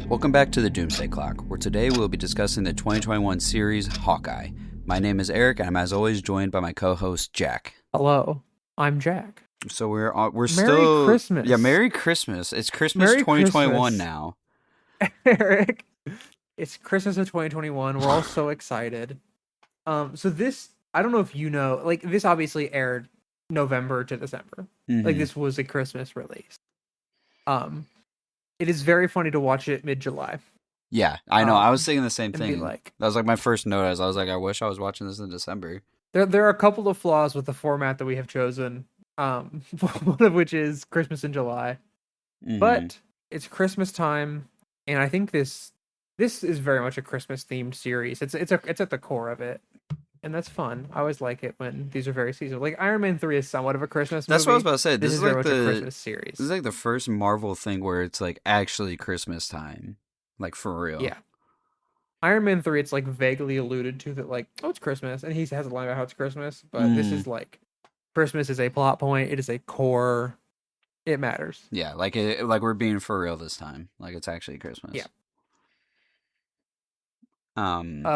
Welcome back to the Doomsday Clock, where today we'll be discussing the 2021 series Hawkeye. My name is Eric, and I'm as always joined by my co-host Jack. Hello, I'm Jack. So we're Merry still Christmas. Yeah, Merry Christmas. It's Christmas Merry 2021 Christmas. now. Eric, it's Christmas of 2021. We're all so excited. So this, I don't know if you know, like this obviously aired November to December. Like this was a Christmas release. It is very funny to watch it mid-July. Yeah, I know. I was thinking the same thing. Like, that was like my first note. I was like, I wish I was watching this in December. There are a couple of flaws with the format that we have chosen. One of which is Christmas in July. But it's Christmas time, and I think this is very much a Christmas themed series. It's at the core of it, and that's fun. I always like it when these are very seasonal. Like Iron Man 3 is somewhat of a Christmas movie. That's what I was about to say. This is very much a Christmas series. This is like the first Marvel thing where it's like actually Christmas time, like for real. Yeah. Iron Man 3, it's like vaguely alluded to that, like, oh, it's Christmas, and he has a line about how it's Christmas, but this is like Christmas is a plot point. It is a core. It matters. Yeah, like we're being for real this time. Like it's actually Christmas. Yeah.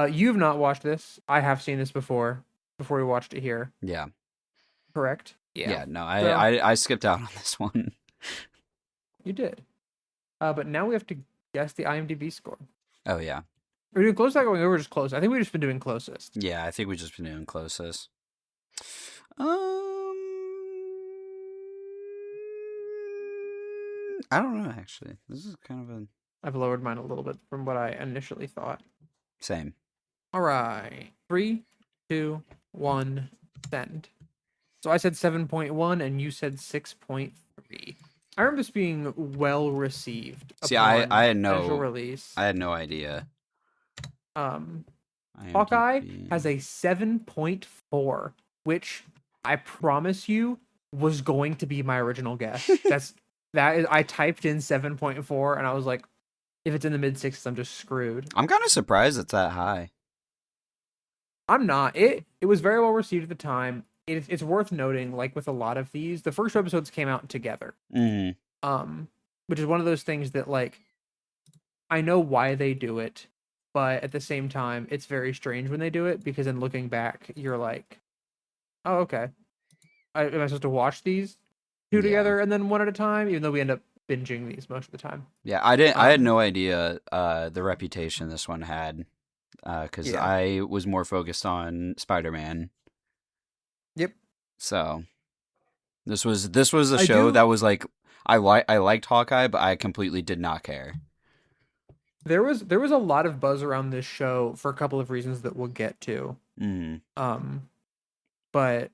You've not watched this. I have seen this before we watched it here. Yeah. Correct? Yeah, no, I skipped out on this one. You did. But now we have to guess the IMDb score. Oh, yeah. Are we doing closest? Going over just close? I think we've just been doing closest. Yeah, I think we've just been doing closest. I don't know, actually. This is kind of I've lowered mine a little bit from what I initially thought. Same. All right. 3, 2, 1, send. So I said 7.1 and you said 6.3. I remember this being well received. See, I had no release. I had no idea. Hawkeye has a 7.4, which I promise you was going to be my original guess. I typed in 7.4 and I was like, if it's in the mid sixes, I'm just screwed. I'm kind of surprised it's that high. I'm not. It was very well received at the time. It's worth noting, like with a lot of these, the first episodes came out together. Which is one of those things that, like, I know why they do it, but at the same time, it's very strange when they do it, because in looking back, you're like, oh, okay. Am I supposed to watch these two together and then one at a time, even though we end up binging these most of the time? Yeah, I had no idea the reputation this one had, because I was more focused on Spider-Man. Yep. So this was a show that was like I liked Hawkeye, but I completely did not care. There was a lot of buzz around this show for a couple of reasons that we'll get to. But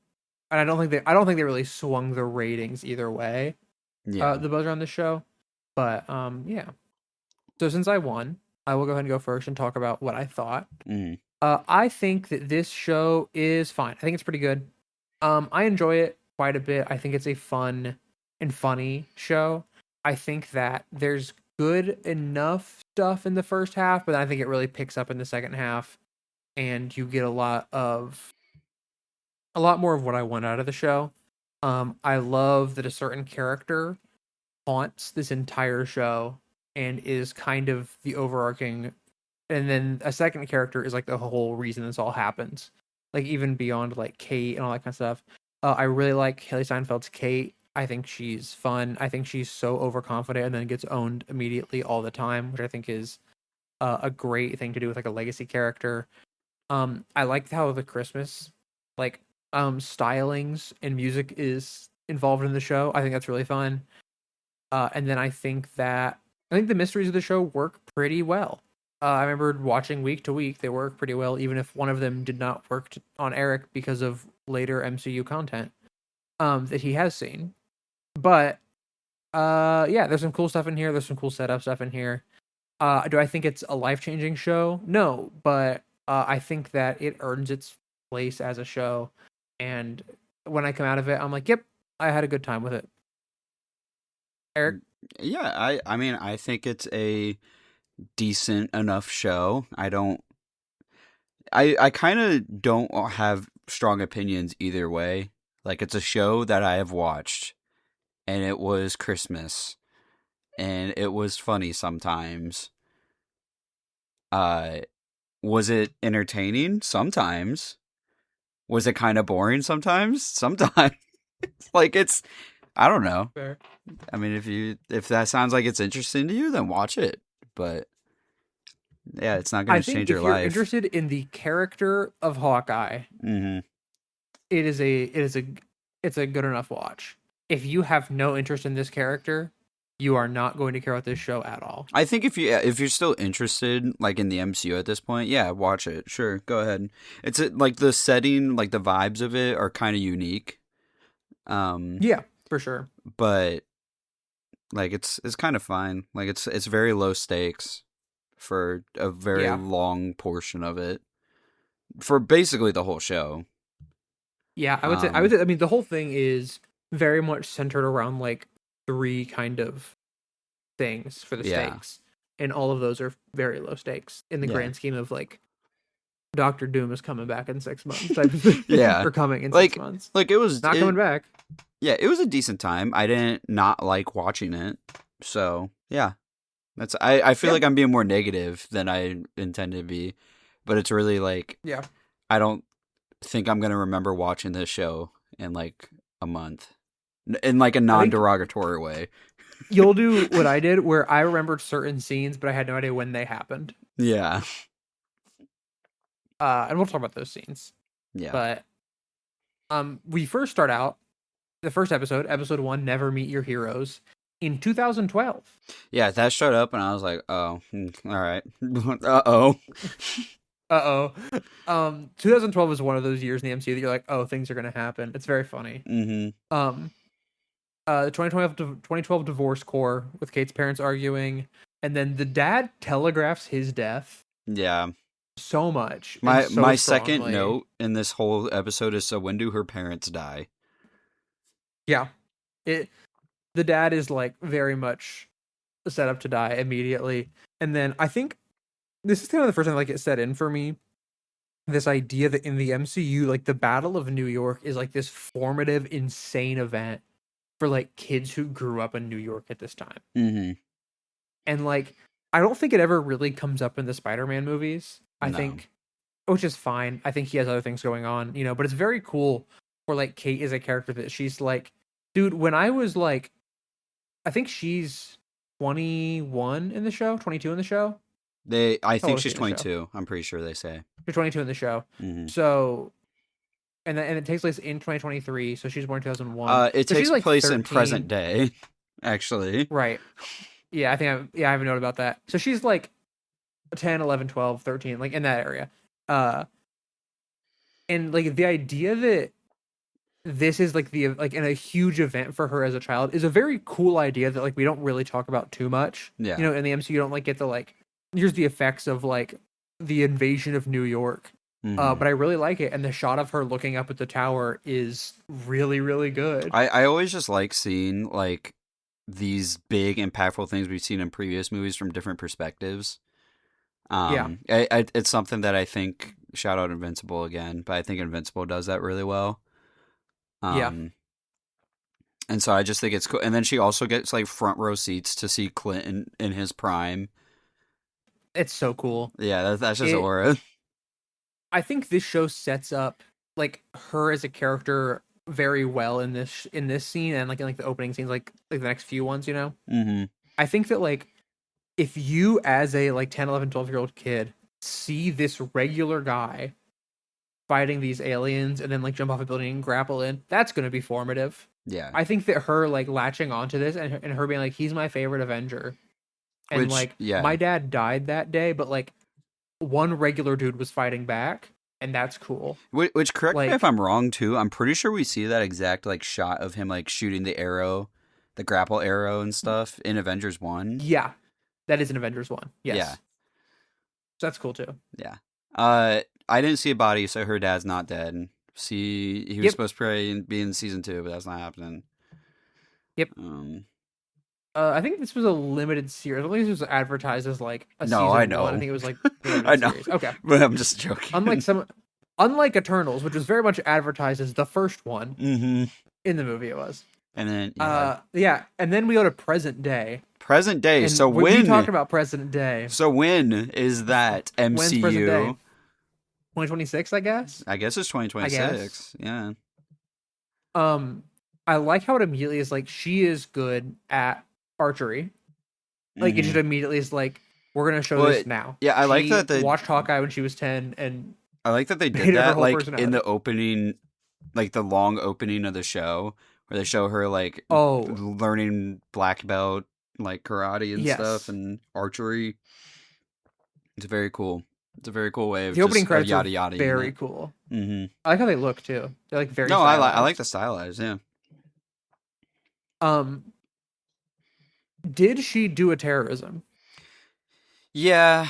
I don't think they really swung the ratings either way. Yeah. The buzz around this show. But yeah. So since I won, I will go ahead and go first and talk about what I thought. I think that this show is fine. I think it's pretty good. I enjoy it quite a bit. I think it's a fun and funny show. I think that there's good enough stuff in the first half, but then I think it really picks up in the second half, and you get a lot more of what I want out of the show. I love that a certain character haunts this entire show and is kind of the overarching, and then a second character is like the whole reason this all happens. Like even beyond like Kate and all that kind of stuff. I really like Haley Steinfeld's Kate. I think she's fun. I think she's so overconfident and then gets owned immediately all the time, which I think is a great thing to do with like a legacy character. I like how the Christmas like stylings and music is involved in the show. I think that's really fun. And then I think the mysteries of the show work pretty well. I remember watching week to week; they work pretty well, even if one of them did not work on Eric because of later MCU content that he has seen. But yeah, there's some cool stuff in here. There's some cool setup stuff in here. Do I think it's a life-changing show? No, but I think that it earns its place as a show. And when I come out of it, I'm like, yep, I had a good time with it. Eric? Yeah, I mean, I think it's a decent enough show. I kind of don't have strong opinions either way. Like, it's a show that I have watched and it was Christmas, and it was funny sometimes. Uh, was it entertaining? Sometimes. Was it kind of boring sometimes? Sometimes. Like I don't know. Fair. I mean, if that sounds like it's interesting to you, then watch it. But yeah, it's not going I to change think your if you're life. interested in the character of Hawkeye, Mm-hmm. it's a good enough watch. If you have no interest in this character, you are not going to care about this show at all. I think if you're still interested, like in the MCU at this point, yeah, watch it. Sure, go ahead. It's like the setting, like the vibes of it are kind of unique. Yeah, for sure. But like it's kind of fine. Like it's very low stakes for a very Yeah. long portion of it. For basically the whole show. Yeah, I would say I mean the whole thing is very much centered around like three kind of things for the Yeah. stakes. And all of those are very low stakes in the Yeah. grand scheme of like Doctor Doom is coming back in 6 months type of thing. Yeah. Or coming in Like- 6 months. Like it was Not coming back. Yeah, it was a decent time. I didn't not like watching it. So, yeah. I feel Yeah. like I'm being more negative than I intended to be. But it's really like Yeah. I don't think I'm going to remember watching this show in like a month. In like a non-derogatory way. You'll do what I did where I remembered certain scenes, but I had no idea when they happened. Yeah. And we'll talk about those scenes. Yeah. But we first start out the first episode 1, Never Meet Your Heroes, in 2012. Yeah, that showed up and I was like, "Oh, all right." Uh-oh. 2012 is one of those years in the MCU that you're like, oh, things are gonna happen. It's very funny. Mhm. The 2012 divorce core with Kate's parents arguing, and then the dad telegraphs his death Yeah. so much. My and so my second strongly. note in this whole episode is, so when do her parents die? Yeah, the dad is like very much set up to die immediately, and then I think this is kind of the first time like it set in for me. This idea that in the MCU, like the Battle of New York is like this formative, insane event for like kids who grew up in New York at this time. Mhm. And like, I don't think it ever really comes up in the Spider-Man movies. I No. think, which is fine. I think he has other things going on, you know, but it's very cool for like Kate is a character that she's like, dude, when I was like, I think she's 21 in the show, 22 in the show. I How think old is she's she in the show? 22. I'm pretty sure they say. She's 22 in the show. Mhm. So, and it takes place in 2023. So she's born in 2001. It So takes she's, like, place in 13. present day, actually. Right. Yeah, I have a note about that. So she's like 10, 11, 12, 13, like in that area. And like the idea that this is like in a huge event for her as a child is a very cool idea that like we don't really talk about too much. Yeah. You know, in the MCU you don't like get the like here's the effects of like the invasion of New York. Mhm. But I really like it, and the shot of her looking up at the tower is really, really good. I always just like seeing like these big impactful things we've seen in previous movies from different perspectives. It's something that I think, shout out Invincible again, but I think Invincible does that really well. Yeah. And so I just think it's cool. And then she also gets like front row seats to see Clinton in his prime. It's so cool. Yeah, that's just aura. I think this show sets up like her as a character very well in this scene and like in like the opening scenes, like the next few ones, you know. Mm-hmm. I think that like if you as a like 10, 11, 12-year-old kid see this regular guy fighting these aliens and then like jump off a building and grapple in, that's going to be formative. Yeah. I think that her like latching onto this and her being like, he's my favorite Avenger. And my dad died that day, but like one regular dude was fighting back, and that's cool. Which correct me Like- if I'm wrong too. I'm pretty sure we see that exact like shot of him like shooting the arrow, the grapple arrow and stuff in Avengers 1. Yeah. That is in Avengers 1. Yes. Yeah. So that's cool too. Yeah. I didn't see a body, so her dad's not dead. He was Yep. supposed to be in season 2, but that's not happening. Yep. I think this was a limited series. I don't think this was advertised as like a season I know. 1. I think it was like a limited I know. series. Okay. But I'm just joking. Unlike Eternals, which was very much advertised as the first one Mm-hmm. in the movie, it was. And then Yeah, and then we go to present day, present day. and we talked about present day. So when is that When's present day? MCU? 2026, I guess. I guess it's I guess. 2026. Yeah. Um, I like how it immediately is like she is good at archery. Like it just immediately is like we're gonna show this now. Yeah, I like that they watched Hawkeye when she was 10, and I like that they did made it her that whole like in personality. the opening, like the long opening of the show where they show her like learning black belt like karate and stuff and archery. It's very cool. It's a very cool way of the opening just credits yada yada. Very cool. Mm-hmm. I like how they look too. They're like very. No, stylized. I like the stylized. Yeah. Did she do a terrorism? Yeah,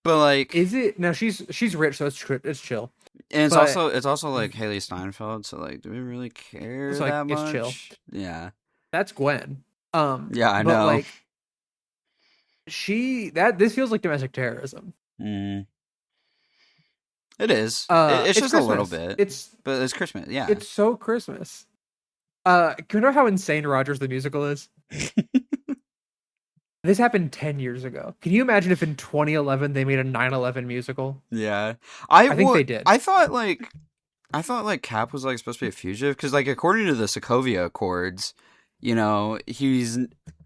but like, is it now? She's rich, so it's chill. And it's also like Haley Steinfeld. So like, do we really care that much? It's chill. Yeah, that's Gwen. Yeah, I know. But like, this feels like domestic terrorism. It is. It's just Christmas. A little bit. But it's Christmas. Yeah, it's so Christmas. Can you know how insane Rogers the Musical is? This happened 10 years ago. Can you imagine if in 2011 they made a 9/11 musical? Yeah, I think they did. I thought like Cap was like supposed to be a fugitive because like according to the Sokovia Accords, you know, he's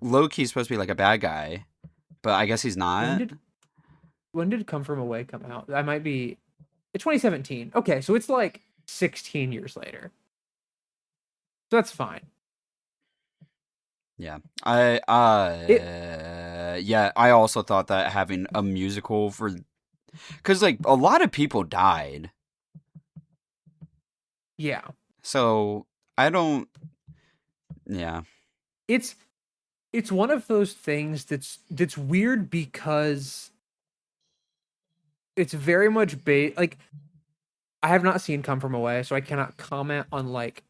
low-key supposed to be like a bad guy, but I guess he's not. When did Come From Away come out? That might be. It's 2017. Okay, so it's like 16 years later. So that's fine. Yeah, I also thought that having a musical because like a lot of people died. Yeah. So I don't. Yeah. It's one of those things that's weird because it's very much like I have not seen Come From Away, so I cannot comment on like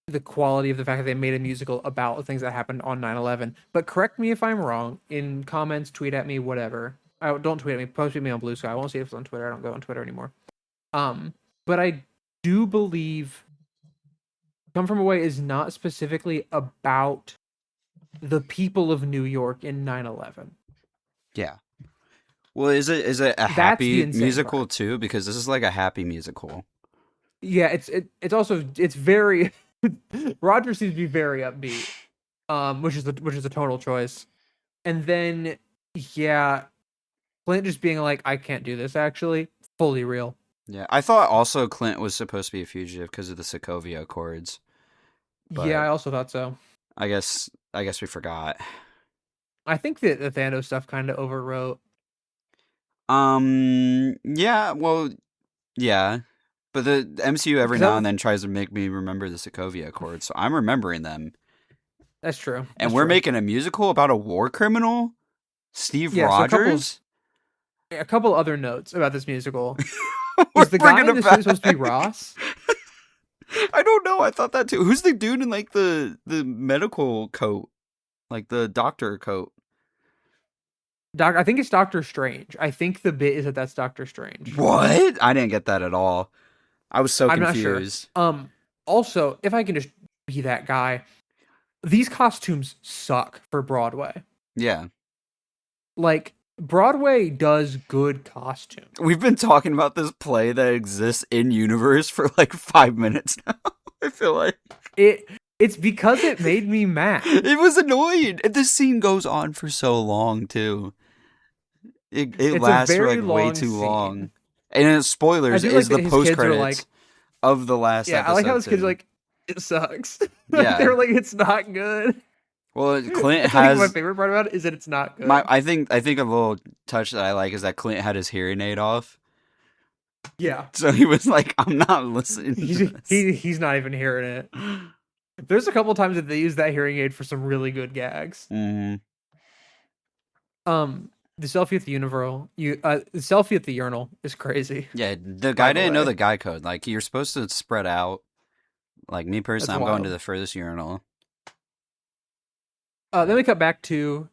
the quality of the fact that they made a musical about the things that happened on 9/11. But correct me if I'm wrong in comments, tweet at me, whatever. Don't tweet at me, post at me on Blue Sky. I won't see if it's on Twitter. I don't go on Twitter anymore. But I do believe Come From Away is not specifically about the people of New York in 9/11. Yeah. Well, is it a happy musical too? Because this is like a happy musical. Yeah, it's very Roger seems to be very upbeat, which is a total choice. And then yeah, Clint just being like, I can't do this. Actually, fully real. Yeah, I thought also Clint was supposed to be a fugitive because of the Sokovia Accords. Yeah, I also thought so. I guess we forgot. I think that the Thanos stuff kind of overwrote. Yeah. Well. Yeah. But the MCU every now and then tries to make me remember the Sokovia Accords, so I'm remembering them. That's true. And we're making a musical about a war criminal, Steve Rogers. So a couple other notes about this musical. Is the guy in this supposed to be Ross? I don't know. I thought that too. Who's the dude in like the medical coat, like the doctor coat? I think it's Doctor Strange. I think the bit is that that's Doctor Strange. What? I didn't get that at all. I was so confused. Not sure. Also, if I can just be that guy, these costumes suck for Broadway. Yeah. Like, Broadway does good costumes. We've been talking about this play that exists in universe for like 5 minutes now. I feel like it's because it made me mad. It was annoying. And this scene goes on for so long too. It lasts for like way too long. And spoilers is the post credits of the last episode. I like how his kids are like, it sucks. Yeah. They're like, it's not good. Well, Clint has. My favorite part about it is that it's not good. I think a little touch that I like is that Clint had his hearing aid off. Yeah. So he was like, I'm not listening. He's not even hearing it. There's a couple times that they use that hearing aid for some really good gags. Mm-hmm. The selfie at the the selfie at the urinal is crazy. Yeah, the guy didn't know the guy code. Like, you're supposed to spread out. Like, me personally, I'm going to the furthest urinal. Then we cut back to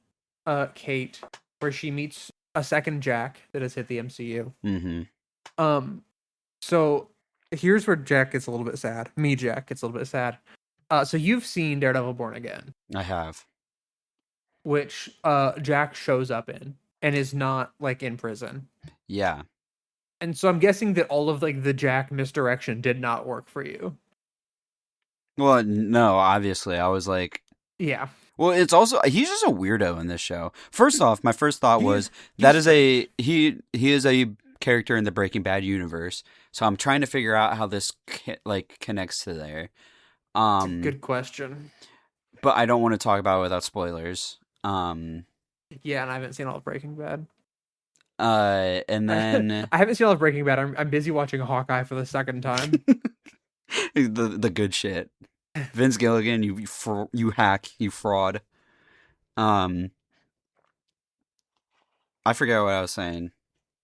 Kate, where she meets a second Jack that has hit the MCU. Mm-hmm. So here's where Jack gets a little bit sad. Jack gets a little bit sad. So you've seen Daredevil Born Again, I have. which Jack shows up in and is not like in prison. Yeah. And so I'm guessing that all of like the Jack misdirection did not work for you. Well, no, obviously. I was like, Yeah. well, it's also he's just a weirdo in this show. First off, my first thought was He's that is strange. he is a character in the Breaking Bad universe. So I'm trying to figure out how this like connects to there. It's a good question. But I don't want to talk about it without spoilers. Yeah, and I haven't seen all of Breaking Bad. And then I haven't seen all of Breaking Bad. I'm busy watching Hawkeye for the second time. the good shit. Vince Gilligan, you hack, you fraud. I forget what I was saying.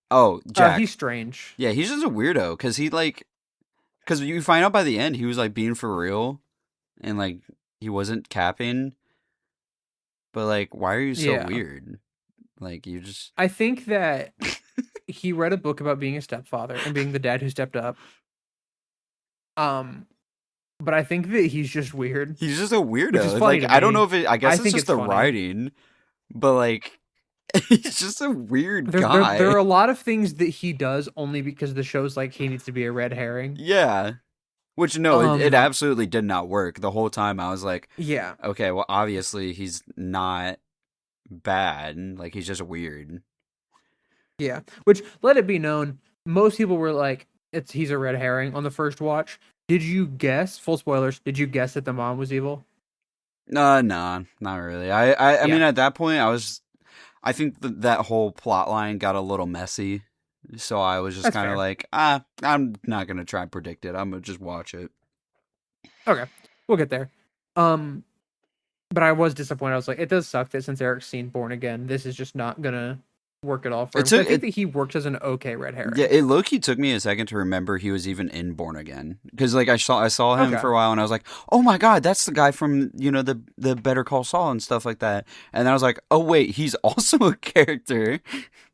Oh, Jack. He's strange. Yeah, he's just a weirdo because because you find out by the end he was like being for real, and like he wasn't capping. But like, why are you so weird? Like you just. I think that he read a book about being a stepfather and being the dad who stepped up. But I think that he's just weird. He's just a weirdo. Which is funny like to I don't me. know if I guess it's just the funny. writing, but like he's just a weird guy. There are a lot of things that he does only because the show's like he needs to be a red herring. Yeah. Which no, it absolutely did not work. The whole time I was like, yeah, okay, well obviously he's not bad. Like he's just weird. Yeah. Which, let it be known, most people were like, he's a red herring on the first watch. Did you guess, full spoilers, did you guess that the mom was evil? No, not really. I mean, at that point, I think that whole plot line got a little messy. So I was just kind of like, I'm not going to try and predict it. I'm going to just watch it. Okay. We'll get there. But I was disappointed. I was like, it does suck that since Eric's seen Born Again, this is just not going to work at all for him. I think that he works as an okay red herring. Yeah, it low-key took me a second to remember he was even in Born Again, because like I saw him for a while and I was like, oh my god, that's the guy from the Better Call Saul and stuff like that, and then I was like, oh wait, he's also a character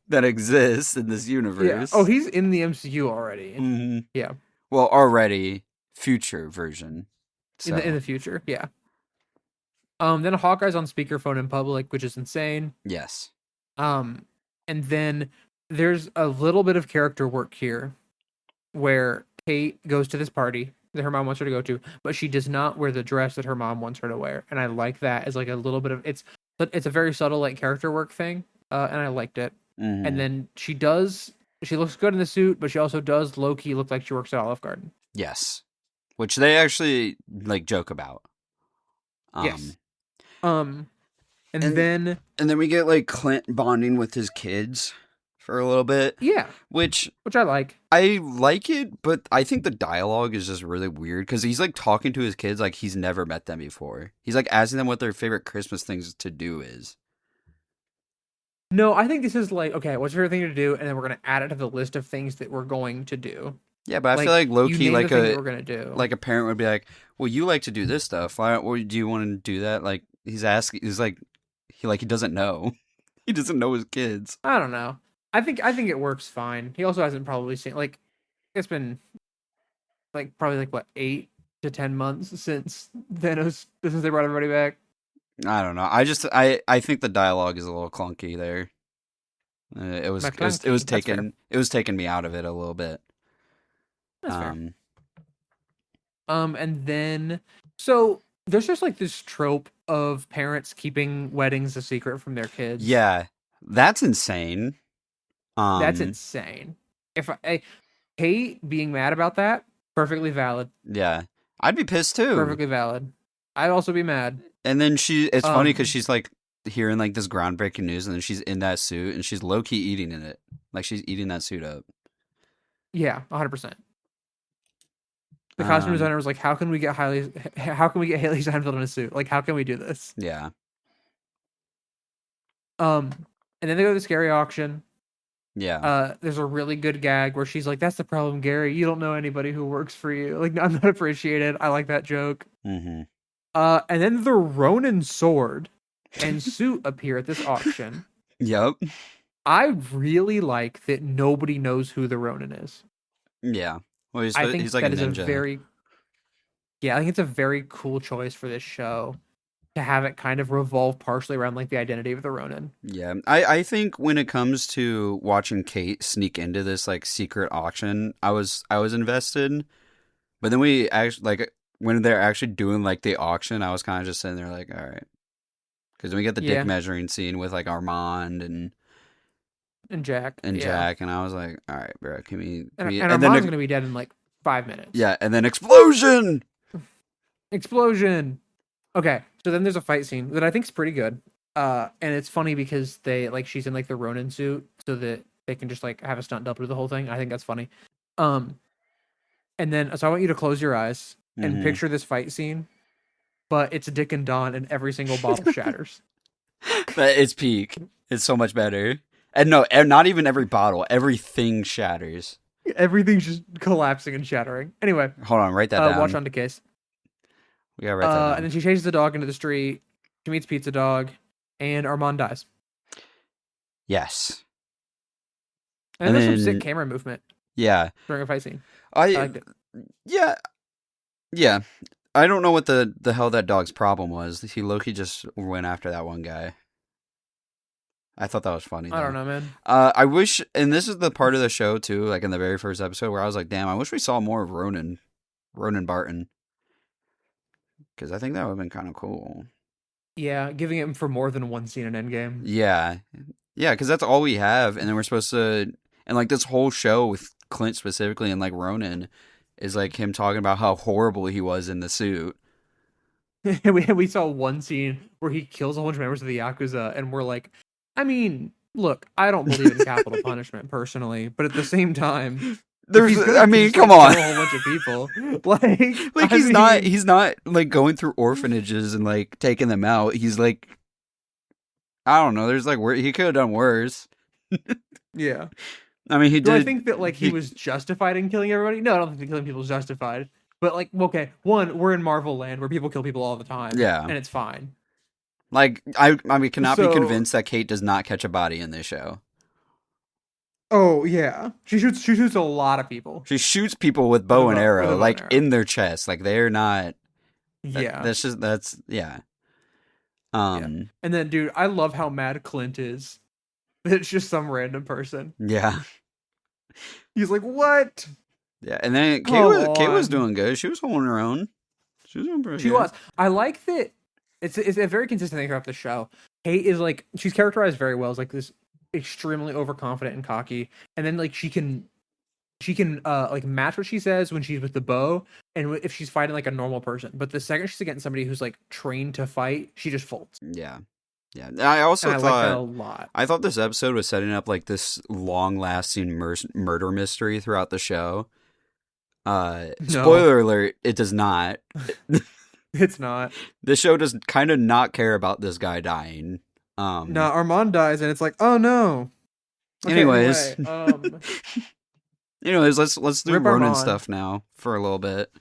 that exists in this universe. Yeah. Oh, he's in the MCU already. Mm-hmm. Yeah. Well, already future version. So. In the future, yeah. Then Hawkeye's on speakerphone in public, which is insane. Yes. And then there's a little bit of character work here where Kate goes to this party that her mom wants her to go to, but she does not wear the dress that her mom wants her to wear. And I like that as like a little bit of it's a very subtle like character work thing. And I liked it. Mm-hmm. And then she looks good in the suit, but she also does low key look like she works at Olive Garden. Yes. Which they actually like joke about. Yes. And then we get like Clint bonding with his kids for a little bit. Yeah. Which I like. I like it, but I think the dialogue is just really weird because he's like talking to his kids like he's never met them before. He's like asking them what their favorite Christmas things to do is. No, I think this is like, okay, what's your favorite thing to do? And then we're going to add it to the list of things that we're going to do. Yeah, but I feel like low-key like we're gonna do. Like a parent would be like, well, you like to do this stuff. Why do you want to do that? Like he's like he doesn't know. He doesn't know his kids. I don't know. I think it works fine. He also hasn't probably seen like it's been like probably like what 8 to 10 months since Thanos since they brought everybody back. I don't know. I think the dialogue is a little clunky there. It was taking me out of it a little bit. That's fair. And then so there's just like this trope of parents keeping weddings a secret from their kids. Yeah, that's insane. That's insane. If Kate being mad about that, perfectly valid. Yeah, I'd be pissed too. Perfectly valid. I'd also be mad. And then it's funny because she's like hearing like this groundbreaking news, and then she's in that suit, and she's low key eating in it, like she's eating that suit up. Yeah, 100%. The costume designer was like, "How can we get Haley Steinfeld in a suit? Like, how can we do this?" Yeah. And then they go to the scary auction. Yeah. There's a really good gag where she's like, "That's the problem, Gary. You don't know anybody who works for you. Like, I'm not appreciated." I like that joke. Mm-hmm. And then the Ronin sword and suit appear at this auction. Yep. I really like that nobody knows who the Ronin is. Yeah. Well, I think he's like that a is ninja. a very Yeah, I think it's a very cool choice for this show to have it kind of revolve partially around like the identity of the Ronin. Yeah, I think when it comes to watching Kate sneak into this like secret auction, I was invested, but then we actually like when they're actually doing like the auction, I was kind of just sitting there like, all right, because we get the dick Yeah, measuring scene with like Armand and Jack. and Yeah, Jack, and I was like, all right, bro, and and then Armand's gonna be dead in like 5 minutes. yeah, and then explosion. Explosion. Okay, so then there's a fight scene that I think is pretty good. And it's funny because they like she's in like the Ronin suit so that they can just like have a stunt double do the whole thing. I think that's funny. Um, and then so I want you to close your eyes and Hmm. picture this fight scene, but it's Dick and Don and every single bottle shatters. But it's peak. It's so much better. And no, not even every bottle. Everything shatters. Everything's just collapsing and shattering. Anyway, Hold on, write that down. watch on to case. We gotta write that down. And then she chases the dog into the street. She meets Pizza Dog, and Armand dies. Yes. And there's some sick camera movement. Yeah. During a fight scene. I liked it. Yeah. Yeah. I don't know what the hell that dog's problem was. He Loki just went after that one guy. I thought that was funny. Though. I don't know, man. I wish, and this is the part of the show too, like in the very first episode, where I was like, "Damn, I wish we saw more of Ronan Barton," because I think that would have been kind of cool. Yeah, giving him for more than one scene in Endgame. Yeah, because that's all we have, and then we're supposed to, and like this whole show with Clint specifically, and like Ronan, is like him talking about how horrible he was in the suit. we saw one scene where he kills a whole bunch of members of the Yakuza, and we're like, I mean, look, I don't believe in capital punishment personally, but at the same time, I mean, come on, kill a whole bunch of people, like he's not like going through orphanages and like taking them out. He's like, I don't know. There's like he could have done worse. Yeah. I mean, he did. I think that like he was justified in killing everybody? No, I don't think killing people is justified. But like, okay, one, we're in Marvel land where people kill people all the time. Yeah, and it's fine. Like I mean, cannot be convinced that Kate does not catch a body in this show. Oh yeah, she shoots a lot of people. She shoots people with bow and arrow, like in their chest. Like they're not. Yeah, that's yeah. And then, dude, I love how mad Clint is. It's just some random person. Yeah. He's like, what? Yeah, and then Kate was doing good. She was holding her own. She was doing pretty good. She was. I like that. It's a very consistent thing throughout the show. Kate is like, she's characterized very well as like this extremely overconfident and cocky, and then like she can like match what she says when she's with the bow and if she's fighting like a normal person. But the second she's against somebody who's like trained to fight, she just folds. Yeah. I also thought like that a lot. I thought this episode was setting up like this long-lasting murder mystery throughout the show. Spoiler alert: it does not. It's not. The show does kind of not care about this guy dying. No, Armand dies, and it's like, oh no. Okay, anyways, let's do Rip Ronin Armand. stuff now for a little bit.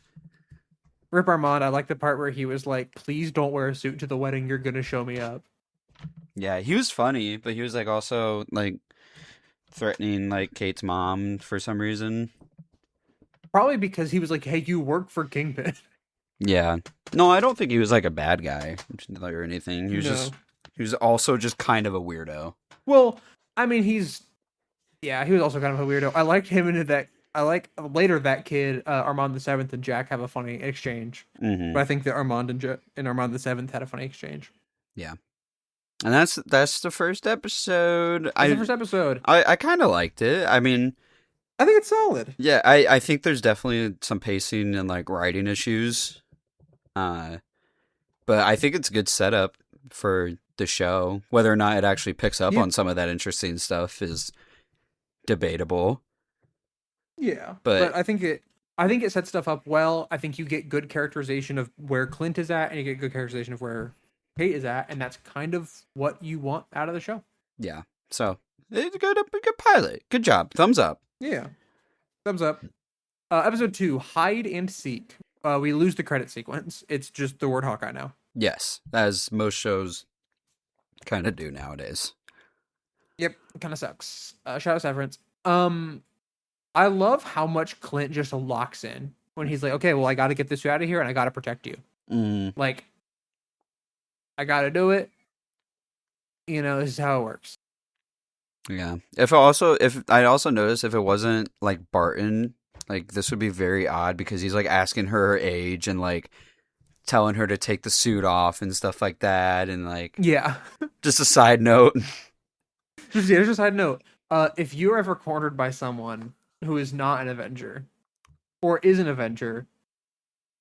Rip Armand, I like the part where he was like, please don't wear a suit to the wedding, you're gonna show me up. Yeah, he was funny, but he was like also like threatening like Kate's mom for some reason. Probably because he was like, hey, you work for Kingpin. Yeah. No, I don't think he was like a bad guy or anything. He was also just kind of a weirdo. Well, I mean, he was also kind of a weirdo. I liked him into that. I like later that kid, Armand the Seventh and Jack have a funny exchange. Mm-hmm. But I think that Armand and Armand the Seventh had a funny exchange. Yeah. And that's the first episode. That's the first episode. I kind of liked it. I mean, I think it's solid. Yeah, I think there's definitely some pacing and like writing issues. But I think it's a good setup for the show. Whether or not it actually picks up on some of that interesting stuff is debatable. Yeah, but I think it sets stuff up well. I think you get good characterization of where Clint is at, and you get good characterization of where Kate is at, and that's kind of what you want out of the show. Yeah, so it's a good pilot. Good job. Thumbs up. Yeah, thumbs up. Episode 2, Hide and Seek. We lose the credit sequence. It's just the word Hawkeye now. Yes, as most shows kind of do nowadays. Yep, it kind of sucks. Shout out Severance. I love how much Clint just locks in. when he's like, okay, well, I got to get this out of here and I got to protect you. Mm. Like, I got to do it. This is how it works. Yeah. If I also noticed if it wasn't like Barton, like this would be very odd because he's like asking her age and like telling her to take the suit off and stuff like that. And like, yeah. Just a side note. Just a side note. If you're ever cornered by someone who is not an Avenger or is an Avenger,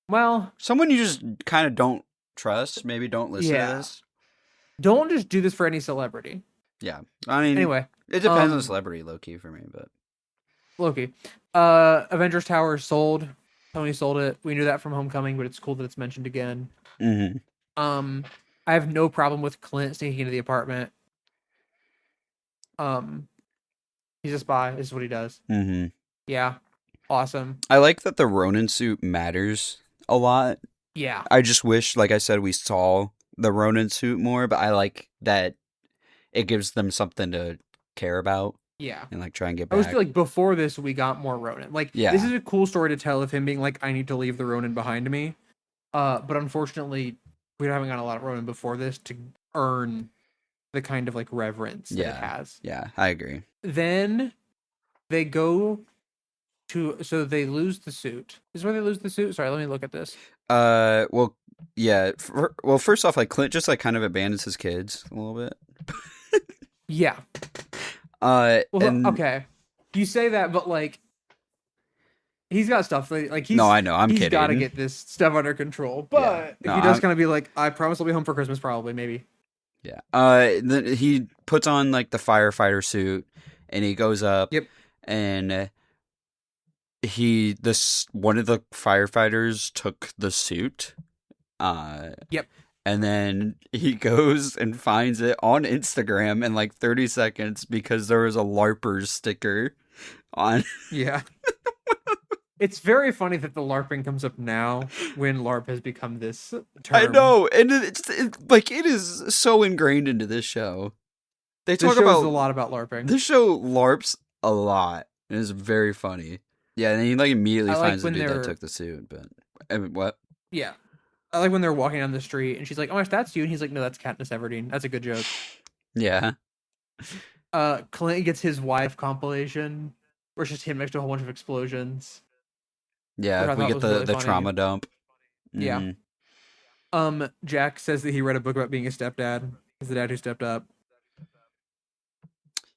well, someone you just kind of don't trust, maybe don't listen to this. Don't just do this for any celebrity. Yeah. I mean, anyway, it depends on the celebrity, low-key for me, but low-key. Avengers Tower sold. Tony sold it. We knew that from Homecoming, but it's cool that it's mentioned again. Mm-hmm. I have no problem with Clint sneaking into the apartment. He's a spy. This is what he does. Mm-hmm. Yeah. Awesome. I like that the Ronin suit matters a lot. Yeah. I just wish, like I said, we saw the Ronin suit more, but I like that it gives them something to care about. Yeah. And like try and get back. I always feel like before this we got more Ronin. Like, this is a cool story to tell of him being like, I need to leave the Ronin behind me. But unfortunately, we haven't got a lot of Ronin before this to earn the kind of like reverence that it has. Yeah, I agree. Then they go so they lose the suit. This is where they lose the suit? Sorry, let me look at this. Well, yeah. First off, like Clint just like kind of abandons his kids a little bit. Yeah. Okay. You say that, but like, he's got stuff like he's. No, I know. I'm kidding. He's got to get this stuff under control. But he does kind of be like, I promise I'll be home for Christmas, probably, maybe. Yeah. Then he puts on like the firefighter suit, and he goes up. Yep. And one of the firefighters took the suit. Yep. And then he goes and finds it on Instagram in like 30 seconds because there was a LARPers sticker on. Yeah. It's very funny that the LARPing comes up now when LARP has become this term. I know, and it is so ingrained into this show. They talk about a lot about LARPing. This show LARPs a lot. It is very funny. Yeah, and he like immediately finds the dude that took the suit. But what? Yeah, I like when they're walking down the street and she's like, "Oh my gosh, that's you," and he's like, "No, that's Katniss Everdeen." That's a good joke. Yeah. Clint gets his wife compilation, where it's just him next to a whole bunch of explosions. Yeah, we get the trauma dump. Mm-hmm. Yeah. Jack says that he read a book about being a stepdad. He's the dad who stepped up.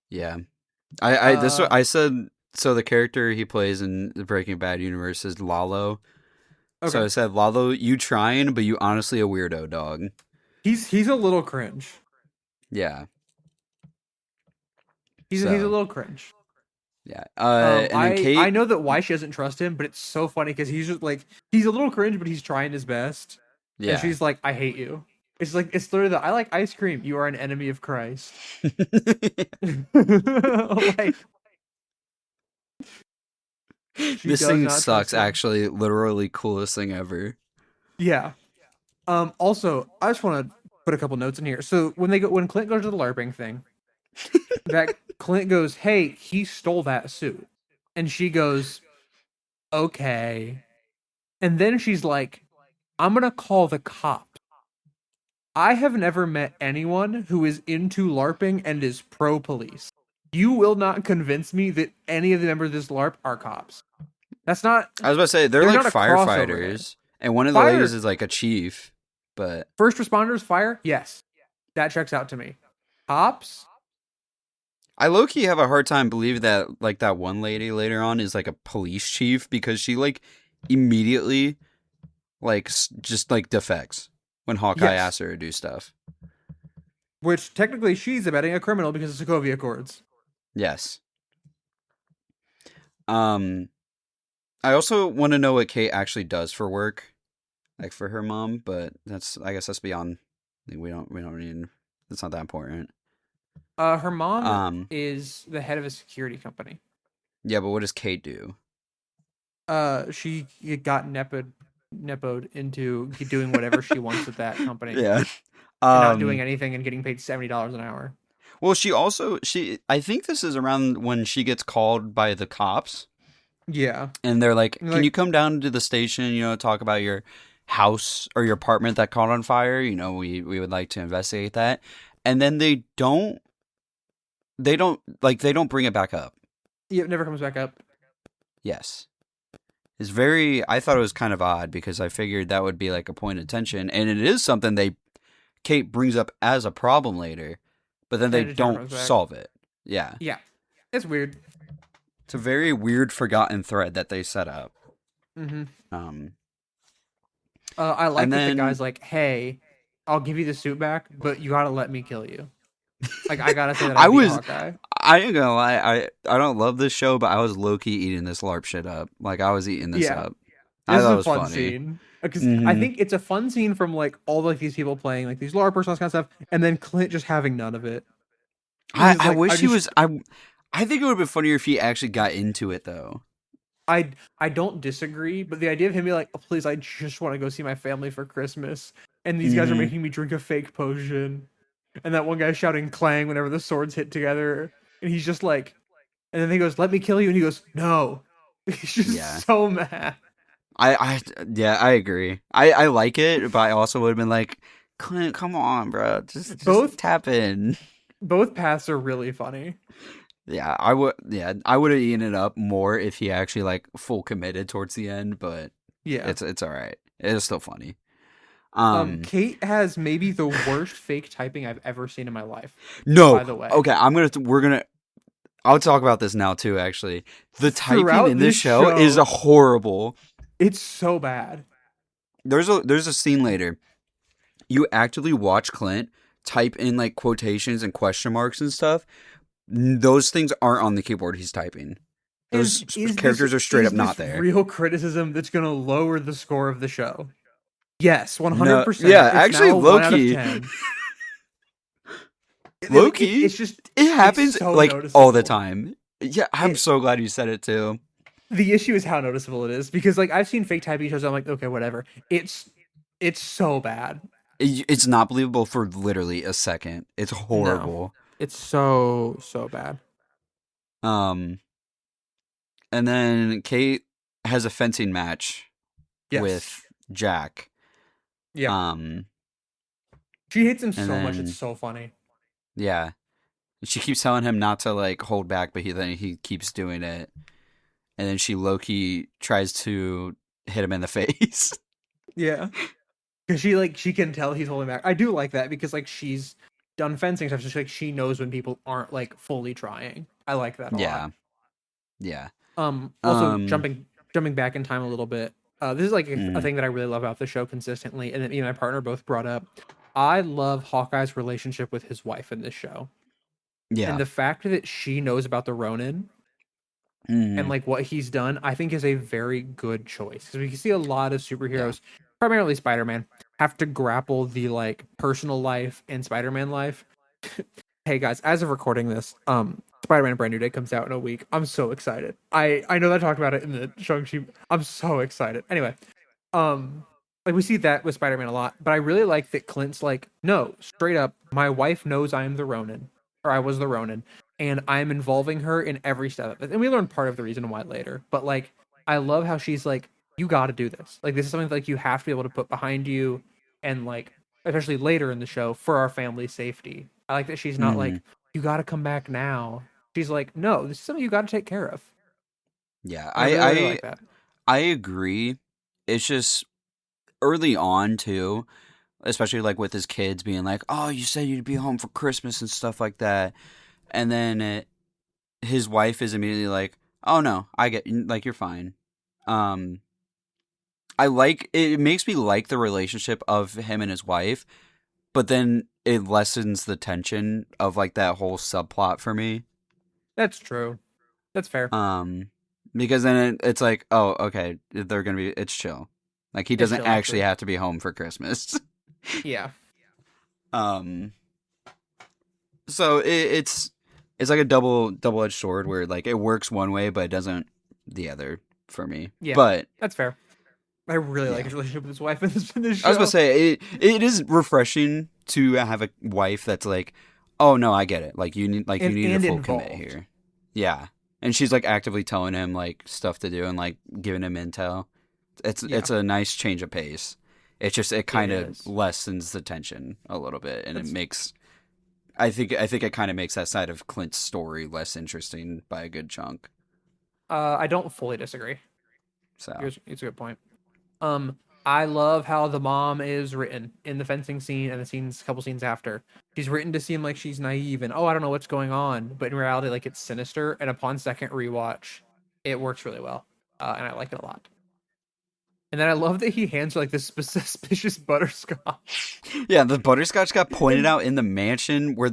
Yeah. I said, so the character he plays in the Breaking Bad universe is Lalo. Okay. So I said, Lalo, you trying, but you honestly a weirdo, dog. He's a little cringe. Yeah. He's a little cringe. Yeah. I know that why she doesn't trust him, but it's so funny because he's just like, he's a little cringe, but he's trying his best. Yeah. And she's like, I hate you. It's literally I like ice cream. You are an enemy of Christ. Like, this thing sucks. Actually, literally coolest thing ever. Yeah. Also, I just want to put a couple notes in here. So when Clint goes to the LARPing thing, that Clint goes, "Hey, he stole that suit," and she goes, "Okay," and then she's like, "I'm gonna call the cops." I have never met anyone who is into LARPing and is pro-police. You will not convince me that any of the members of this LARP are cops. That's not... I was about to say, they're like firefighters. And one of the ladies is like a chief, but... First responders, fire? Yes. That checks out to me. Cops? I low-key have a hard time believing that like that one lady later on is like a police chief because she like immediately like just like defects when Hawkeye asks her to do stuff. Which technically she's abetting a criminal because of Sokovia Accords. Yes. I also want to know what Kate actually does for work, like for her mom, but I guess that's beyond. We don't need. It's not that important. Her mom is the head of a security company. Yeah, but what does Kate do? She got nepoed into doing whatever she wants at that company. Yeah. Not doing anything and getting paid $70 an hour. Well, I think this is around when she gets called by the cops Yeah. And they're like, And can you like, come down to the station, talk about your house or your apartment that caught on fire? We would like to investigate that. And then they don't bring it back up. yeah, it never comes back up. Yes. I thought it was kind of odd because I figured that would be like a point of tension. And it is something Kate brings up as a problem later, but then they And it never don't comes back. solve it. Yeah. Yeah. It's weird. It's a very weird forgotten thread that they set up. Mm-hmm. Um, I like and that the then guy's like, hey, I'll give you the suit back, but you gotta let me kill you. Like, I gotta say that I beat Hawkeye. I ain't gonna lie, I don't love this show, but I was low key eating this LARP shit up. Like I was eating this Yeah. up. I This is thought it a was fun funny. scene. Because I Mm-hmm. think it's a fun scene from like all like these people playing like these LARPers and all this kind of stuff, and then Clint just having none of it. He's I like, wish he was. I think it would have been funnier if he actually got into it though. I don't disagree, but the idea of him being like, oh, please, I just want to go see my family for Christmas, and these guys are Mm-hmm. making me drink a fake potion, and that one guy's shouting clang whenever the swords hit together, and he's just like, and then he goes, let me kill you, and he goes, no. He's just Yeah. so mad. Yeah, I agree. I like it, but I also would have been like, Clint, come on, bro, just Both tap in. both paths are really funny. Yeah, I would. Yeah, I would have eaten it up more if he actually like full committed towards the end. But Yeah. it's all right. It's still funny. Kate has maybe the worst fake typing I've ever seen in my life. No. By the way. Okay, we're gonna. I'll talk about this now too. Actually, the typing Throughout in this this show is show, horrible. it's so bad. There's a scene later. You actively watch Clint type in like quotations and question marks and stuff. Those things aren't on the keyboard he's typing. Those characters are straight up not there. Real criticism that's going to lower the score of the show. Yes, No, 100%. yeah, It's actually, now a 1 out of 10. Low-key, It's just it happens so like noticeable. all the time. Yeah, I'm so glad you said it too. The issue is how noticeable it is because like I've seen fake typing shows. I'm like, okay, whatever. It's so bad. It's not believable for literally a second. It's horrible. No, it's so bad. And then Kate has a fencing match with Jack. Yeah. She hates him so much. then It's so funny. Yeah. She keeps telling him not to like hold back, but then he keeps doing it. And then she low-key tries to hit him in the face. Yeah. Because she can tell he's holding back. I do like that because like she's done fencing stuff, so she knows when people aren't like fully trying. I like that a lot. Yeah. Also jumping back in time a little bit. This is like a thing that I really love about the show consistently, and that me and my partner both brought up. I love Hawkeye's relationship with his wife in this show. Yeah. And the fact that she knows about the Ronin and like what he's done, I think is a very good choice. Because we can see a lot of superheroes, primarily Spider-Man, have to grapple the like personal life and Spider-Man life. Hey guys, as of recording this, Spider-Man Brand New Day comes out in a week. I'm so excited. I know that I talked about it in the Shang-Chi. I'm so excited. Anyway, like we see that with Spider-Man a lot, but I really like that Clint's like, no, straight up, my wife knows I am the Ronin, or I was the Ronin, and I'm involving her in every step. And we learn part of the reason why later, but like, I love how she's like, you got to do this. Like, this is something that, like you have to be able to put behind you, and like, especially later in the show for our family's safety. I like that she's not like, you got to come back now. She's like, no, this is something you got to take care of. Yeah, I really like that. I agree. It's just early on too, especially like with his kids being like, "Oh, you said you'd be home for Christmas and stuff like that," and then his wife is immediately like, "Oh no, I get like you're fine." I like it. Makes me like the relationship of him and his wife, but then it lessens the tension of like that whole subplot for me. That's true. That's fair. Because then it's like, oh, okay, they're gonna be. It's chill. Like he doesn't actually have to be home for Christmas. Yeah. So it's like a double-edged sword where like it works one way but it doesn't the other for me. Yeah. But that's fair. I really like his relationship with his wife in this show. I was gonna say it is refreshing to have a wife that's like, oh no, I get it. Like you need a full commit here. Yeah. and she's like actively telling him like stuff to do and like giving him intel. It's a nice change of pace. It's just it It kind of is. lessens the tension a little bit, and it It's makes I think it kind of makes that side of Clint's story less interesting by a good chunk. I don't fully disagree. So It's a good point. Um, I love how the mom is written in the fencing scene and the scenes, couple scenes after. She's written to seem like she's naive and I don't know what's going on, but in reality, like it's sinister. And upon second rewatch, it works really well, and I like it a lot. And then I love that he hands her like this suspicious butterscotch. yeah, the butterscotch got pointed And, out in the mansion where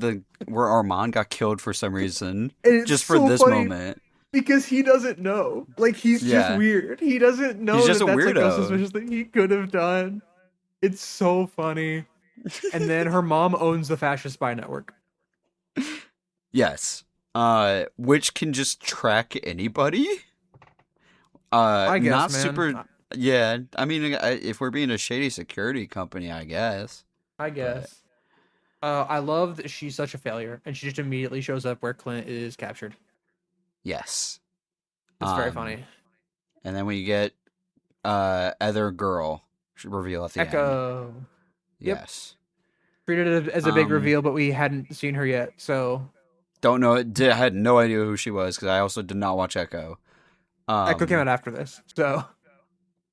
Armand got killed for some reason, and it's just for so this funny moment. because he doesn't know. Like he's just Yeah, weird. He doesn't he's know just that a that's like a weirdo. suspicious thing he could have done. It's so funny. And then her mom owns the fascist spy network. Yes, which can just track anybody. I guess, Not man. super. Yeah, I mean, if we're being a shady security company, I guess. I But guess. I love that she's such a failure, and she just immediately shows up where Clint is captured. yes. It's very Um, funny. and then we get other girl reveal at the end. Echo. Yep. Yes. Treated it as a big Um, reveal, but we hadn't seen her yet, so don't know. I had no idea who she was because I also did not watch Echo. Echo came Um, out after this. So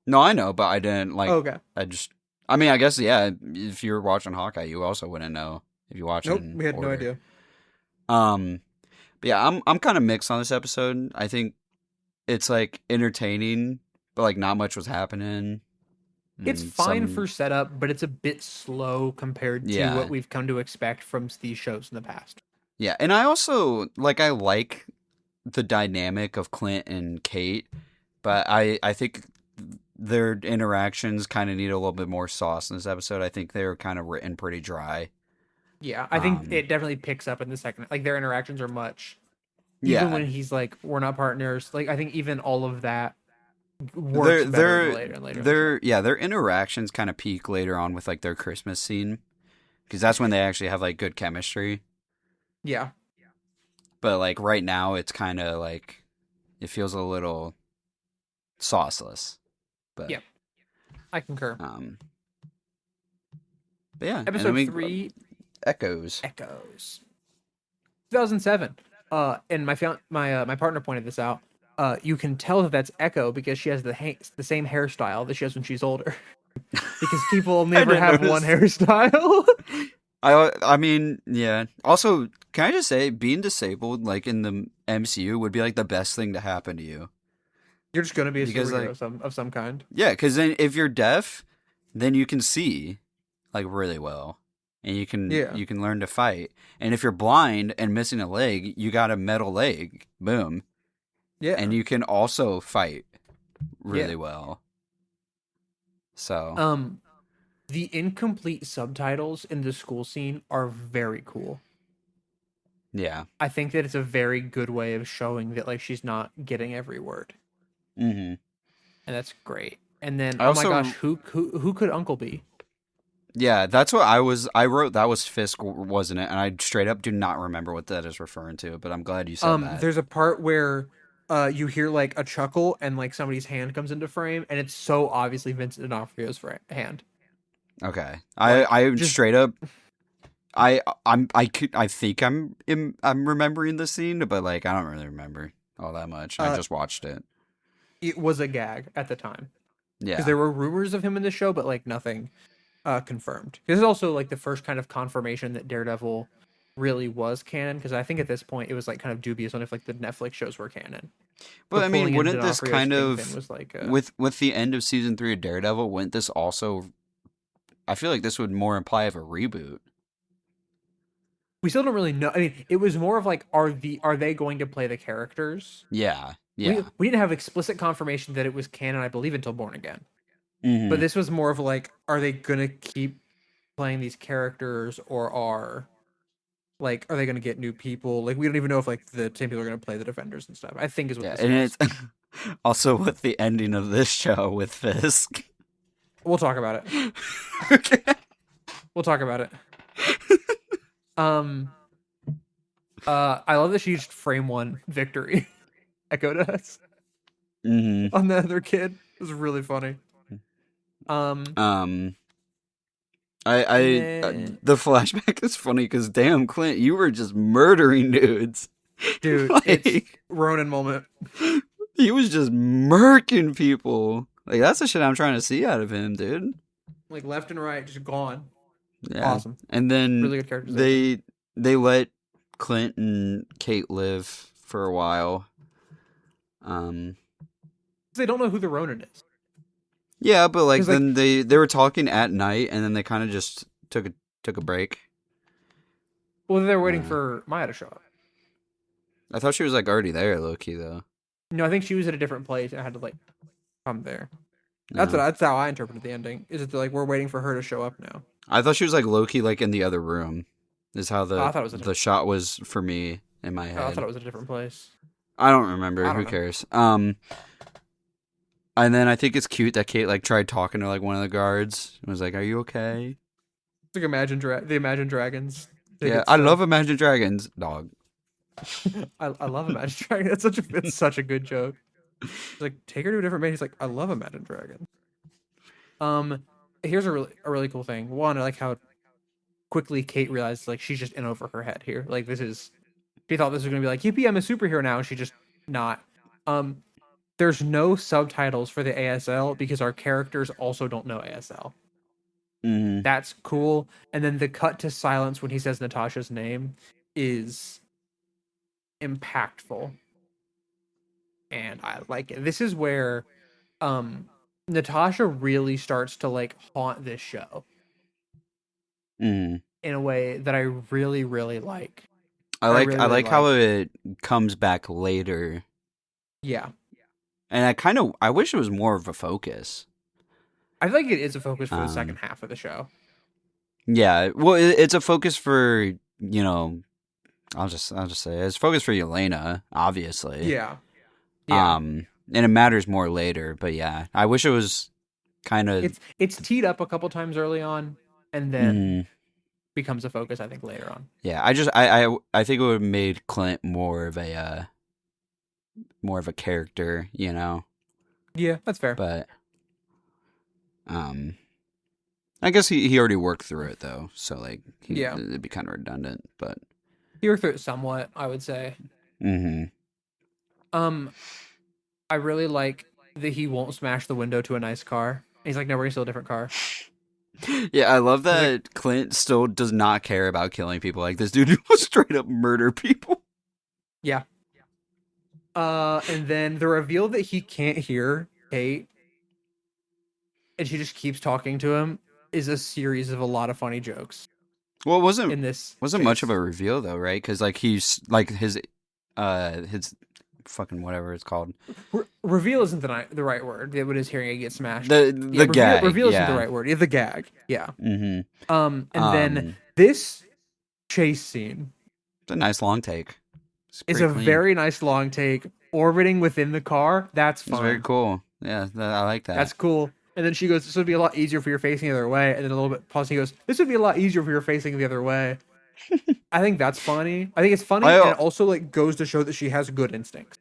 no, I know, but I didn't like. okay. I just. I mean, I guess yeah. If you're watching Hawkeye, you also wouldn't know if you watch it Nope, in we had no order. idea. Um, but yeah, I'm kind of mixed on this episode. I think it's like entertaining, but like not much was happening. It's And fine some for setup, but it's a bit slow compared to what yeah. we've come to expect from these shows in the past. Yeah, and I also I like the dynamic of Clint and Kate, but I think their interactions kind of need a little bit more sauce in this episode. I think they're kind of written pretty dry. Yeah, I think Um, it definitely picks up in the second. Like their interactions are much, even yeah, when he's like, "We're not partners." Like I think even all of that works their better in the their later and later in the show. their interactions kind of peak later on with like their Christmas scene because that's when they actually have like good chemistry. Yeah, But like right now, it's kind of like it feels a little sauceless. But yeah, I concur. um, but yeah, and then Episode we 3, echoes. Echoes, 2007. And my partner pointed this out. You can tell that that's Echo because she has the same hairstyle that she has when she's older. Because people I never didn't have one notice. hairstyle. I mean, yeah. Also, can I just say, being disabled, like in the MCU, would be like the best thing to happen to you You're just gonna be a because, superhero like, of some kind. yeah, because then if you're deaf, then you can see like really well, and Yeah, you can learn to fight. And if you're blind and missing a leg, you got a metal leg, boom, and yeah, you can also fight yeah. really well. So Um, the incomplete subtitles in the school scene are very cool. yeah. I think that it's a very good way of showing that like she's not getting every word, Hmm. and that's great. And then, I oh my gosh, also who could Uncle be? Yeah, that's what I was. I wrote that was Fisk, wasn't it? And I straight up do not remember what that is referring to. But I'm glad you said that. There's a part where you hear like a chuckle and like somebody's hand comes into frame, and it's so obviously Vincent D'Onofrio's hand. Okay, Like I just straight up. I think I'm remembering the scene, but like I don't really remember all that much. I uh, just watched it. it was a gag at the time because Yeah. there were rumors of him in the show, but like nothing confirmed. This is also like the first kind of confirmation that Daredevil really was canon because I think at this point it was like kind of dubious on if like the Netflix shows were canon. But But I mean, pulling in wouldn't this D'Onofrio's kind Kingpin of was like with the end of season 3 of Daredevil? Wouldn't this also? I feel like this would more imply of a reboot. we still don't really know. I mean, it was more of like are they going to play the characters? Yeah. We Yeah. we didn't have explicit confirmation that it was canon, I believe, until Born Again. But Hmm. this was more of like, are they gonna keep playing these characters, or are they gonna get new people? Like we don't even know if like the same people are gonna play the Defenders and stuff. I think is what Yeah, this and is. it's also with the ending of this show with Fisk. We'll talk about it. Okay. We'll talk about it. Um. I love that she used frame one victory. Echo does Mm-hmm. on the other kid. It was really funny. Um, And then the flashback is funny because damn, Clint, you were just murdering dudes. dude, it's Like, Ronin moment. he was just murking people. Like, that's the shit I'm trying to see out of him, dude. Like left and right, just gone. Yeah. Awesome. And then Really good characterization. they let Clint and Kate live for a while. Um, They don't know who the Ronin is. yeah, but like Because like, then they were talking at night, and then they kind of just took a break. well, they were waiting Uh, for Maya to show up. I thought she was like already there, low key though. No, I think she was at a different place and had to like come there. No. That's how I interpreted the ending. Is it like we're waiting for her to show up now? I thought she was like low key like in the other room. Is how Oh, I thought it was the shot was for me in my I thought head. it was a different place. I don't remember. I Who don't know. cares? And then I think it's cute that Kate like tried talking to like one of the guards and was like, "Are you okay?" It's like the Imagine Dragons. Yeah, I love Imagine Dragons, dog. I love Imagine Dragons. It's such a good joke. He's like, take her to a different base. He's like, I love Imagine Dragons. Here's a really cool thing. One, I like how quickly Kate realized like she's just in over her head here. Like she thought this was gonna be like, yippee, I'm a superhero now, and she just not. There's no subtitles for the ASL because our characters also don't know ASL. Mm-hmm. That's cool. And then the cut to silence when he says Natasha's name is impactful. And I like it. This is where Natasha really starts to like haunt this show Mm-hmm. in a way that I really, really like. I like how it comes back later. Yeah. And I wish it was more of a focus. I feel like it is a focus for the second half of the show. Yeah, well, it's a focus for, you know, I'll just say it's a focus for Yelena, obviously. Yeah. Yeah. And it matters more later, but yeah, I wish it was kind of it's teed up a couple times early on, and then becomes a focus, I think, later on. Yeah, I think it would have made Clint more of a character, you know. Yeah, that's fair. But I guess he already worked through it though, so like it'd be kind of redundant, but he worked through it somewhat, I would say. I really like that he won't smash the window to a nice car. He's like, no, we're gonna steal a different car. Yeah, I love that like, Clint still does not care about killing people. Like this dude will straight up murder people. Yeah. And then the reveal that he can't hear Kate and she just keeps talking to him is a series of a lot of funny jokes. Well, it wasn't case. much of a reveal though, right? Because like he's like his fucking whatever it's called. Reveal isn't the right word. When his hearing aid gets smashed. The gag. Reveal isn't the right word. Yeah, the gag. Yeah. Mm-hmm. And then this chase scene. It's a nice long take. It's a very nice long take. Orbiting within the car. That's fun. It's very cool. Yeah, I like that. That's cool. And then she goes, "This would be a lot easier if you were facing the other way." And then a little bit pausing, he goes, "This would be a lot easier if you were facing the other way." I think that's funny. I think it's funny, and it also like goes to show that she has good instincts.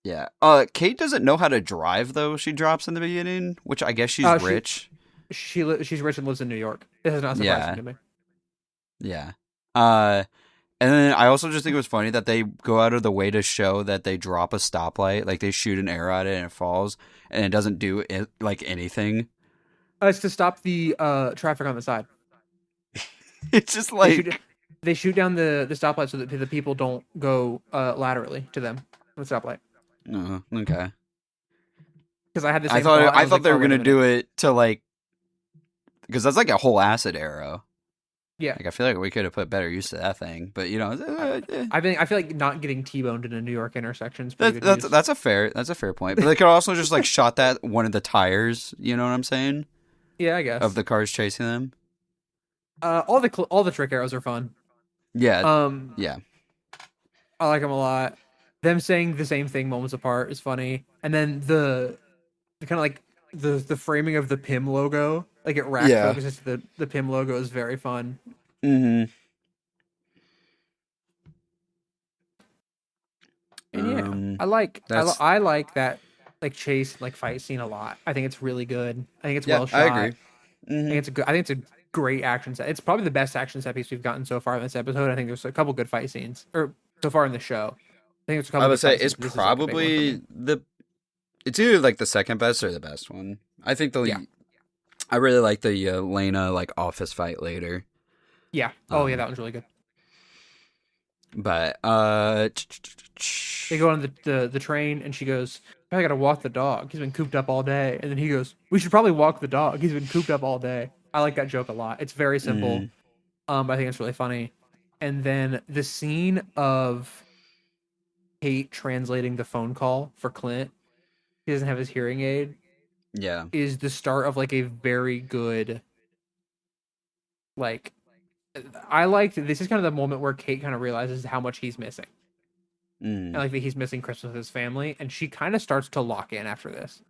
Yeah. Kate doesn't know how to drive though. She drops in the beginning, which I guess she's rich. She's rich and lives in New York. This is not surprising to me. Yeah. And then I also just think it was funny that they go out of the way to show that they drop a stoplight, like they shoot an arrow at it and it falls, and it doesn't do it like anything. It's to stop the traffic on the side. It's just like they shoot down the stoplight so that the people don't go laterally to them on the stoplight. Okay. Because I had the same I thought they were gonna do it to like, because that's like a whole acid arrow. Yeah, like I feel like we could have put better use to that thing, but you know, I feel like not getting T-boned in a New York intersection is that's a fair point. But they could also just like shot that one of the tires. You know what I'm saying? Yeah, I guess of the cars chasing them. All the trick arrows are fun. Yeah. Yeah. I like them a lot. Them saying the same thing moments apart is funny, and then the kind of like the framing of the PIM logo, like it rack focuses to the PIM logo, is very fun. Mm-hmm. And yeah, That's I like that like chase like fight scene a lot. I think it's really good. I think it's yeah, well I shot. agree. Hmm. I think it's a great action set. It's probably the best action set piece we've gotten so far in this episode. I think there's a couple good fight scenes or so far in the show. I think there's a I couple would good say fight it's scenes, but this is like a big one for me. probably the it's either like the second best or the best one. I think Yeah. I really like the Lena like office fight later. Yeah. Oh yeah, Um, that one's really good. but They go on the train and she goes, I gotta walk the dog. He's been cooped up all day. And then he goes, we should probably walk the dog. He's been cooped up all day. I like that joke a lot. It's very simple. mm, I think it's really funny. And then the scene of Kate translating the phone call for Clint, he doesn't have his hearing aid, yeah, is the start of like a very good like I liked this is kind of the moment where Kate kind of realizes how much he's missing. And mm, like that he's missing Christmas with his family, and she kind of starts to lock in after this.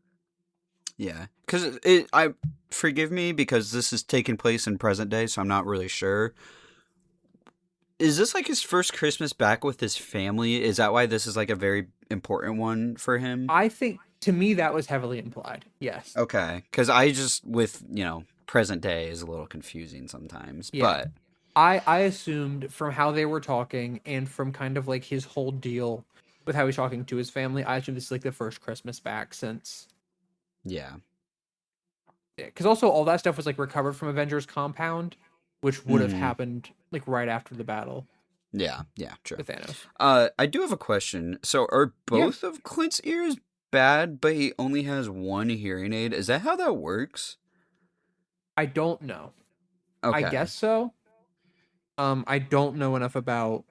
yeah. Because I forgive me because this is taking place in present day, so I'm not really sure. Is this like his first Christmas back with his family? Is that why this is like a very important one for him? I think to me that was heavily implied. Yes. Okay, because I just with present day is a little confusing sometimes, Yeah. but I assumed from how they were talking and from kind of like his whole deal with how he's talking to his family, I assumed this is like the first Christmas back since yeah. because also all that stuff was like recovered from Avengers Compound, which would have Hmm. happened like right after the battle Yeah, yeah, true. with Thanos. I do have a question. So, are Yeah, both of Clint's ears bad, but he only has one hearing aid? Is that how that works? I don't know. I Okay. guess so. I don't know enough about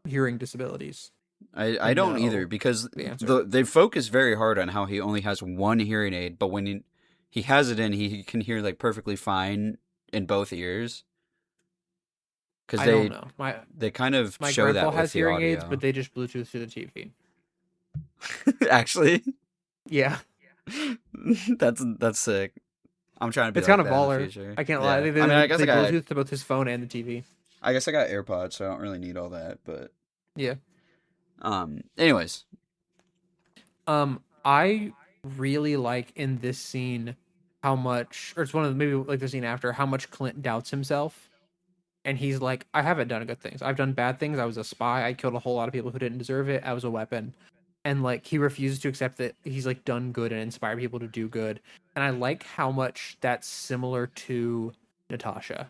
hearing disabilities to I don't either know because the answer. they focus very hard on how he only has one hearing aid, but when he has it in, he can hear like perfectly fine in both ears because I don't know. they kind of My show grandpa that with has the hearing aids, but audio. they just Bluetooth to the TV. Actually, Yeah, that's sick. I'm trying to be it's like kind of that in the baller. future. I can't lie. Yeah. I mean, They Bluetooth to both his phone and the TV. I guess I got AirPods, so I don't really need all that. But Yeah. anyways, I really like in this scene how much, or it's one of the, maybe like the scene after how much Clint doubts himself, and he's like, I haven't done good things. I've done bad things. I was a spy. I killed a whole lot of people who didn't deserve it. I was a weapon. And like he refuses to accept that he's like done good and inspired people to do good. And I like how much that's similar to Natasha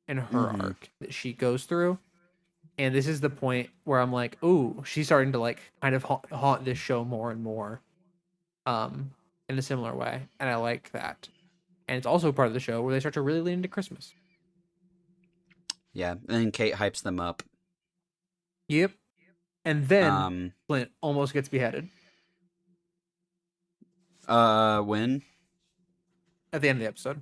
and her mm-hmm. arc that she goes through. And this is the point where I'm like, ooh, she's starting to like kind of haunt this show more and more, um, in a similar way. And I like that. And it's also part of the show where they start to really lean into Christmas. Yeah, and then Kate hypes them up. Yep. And then Um, Clint almost gets beheaded when? at the end of the episode.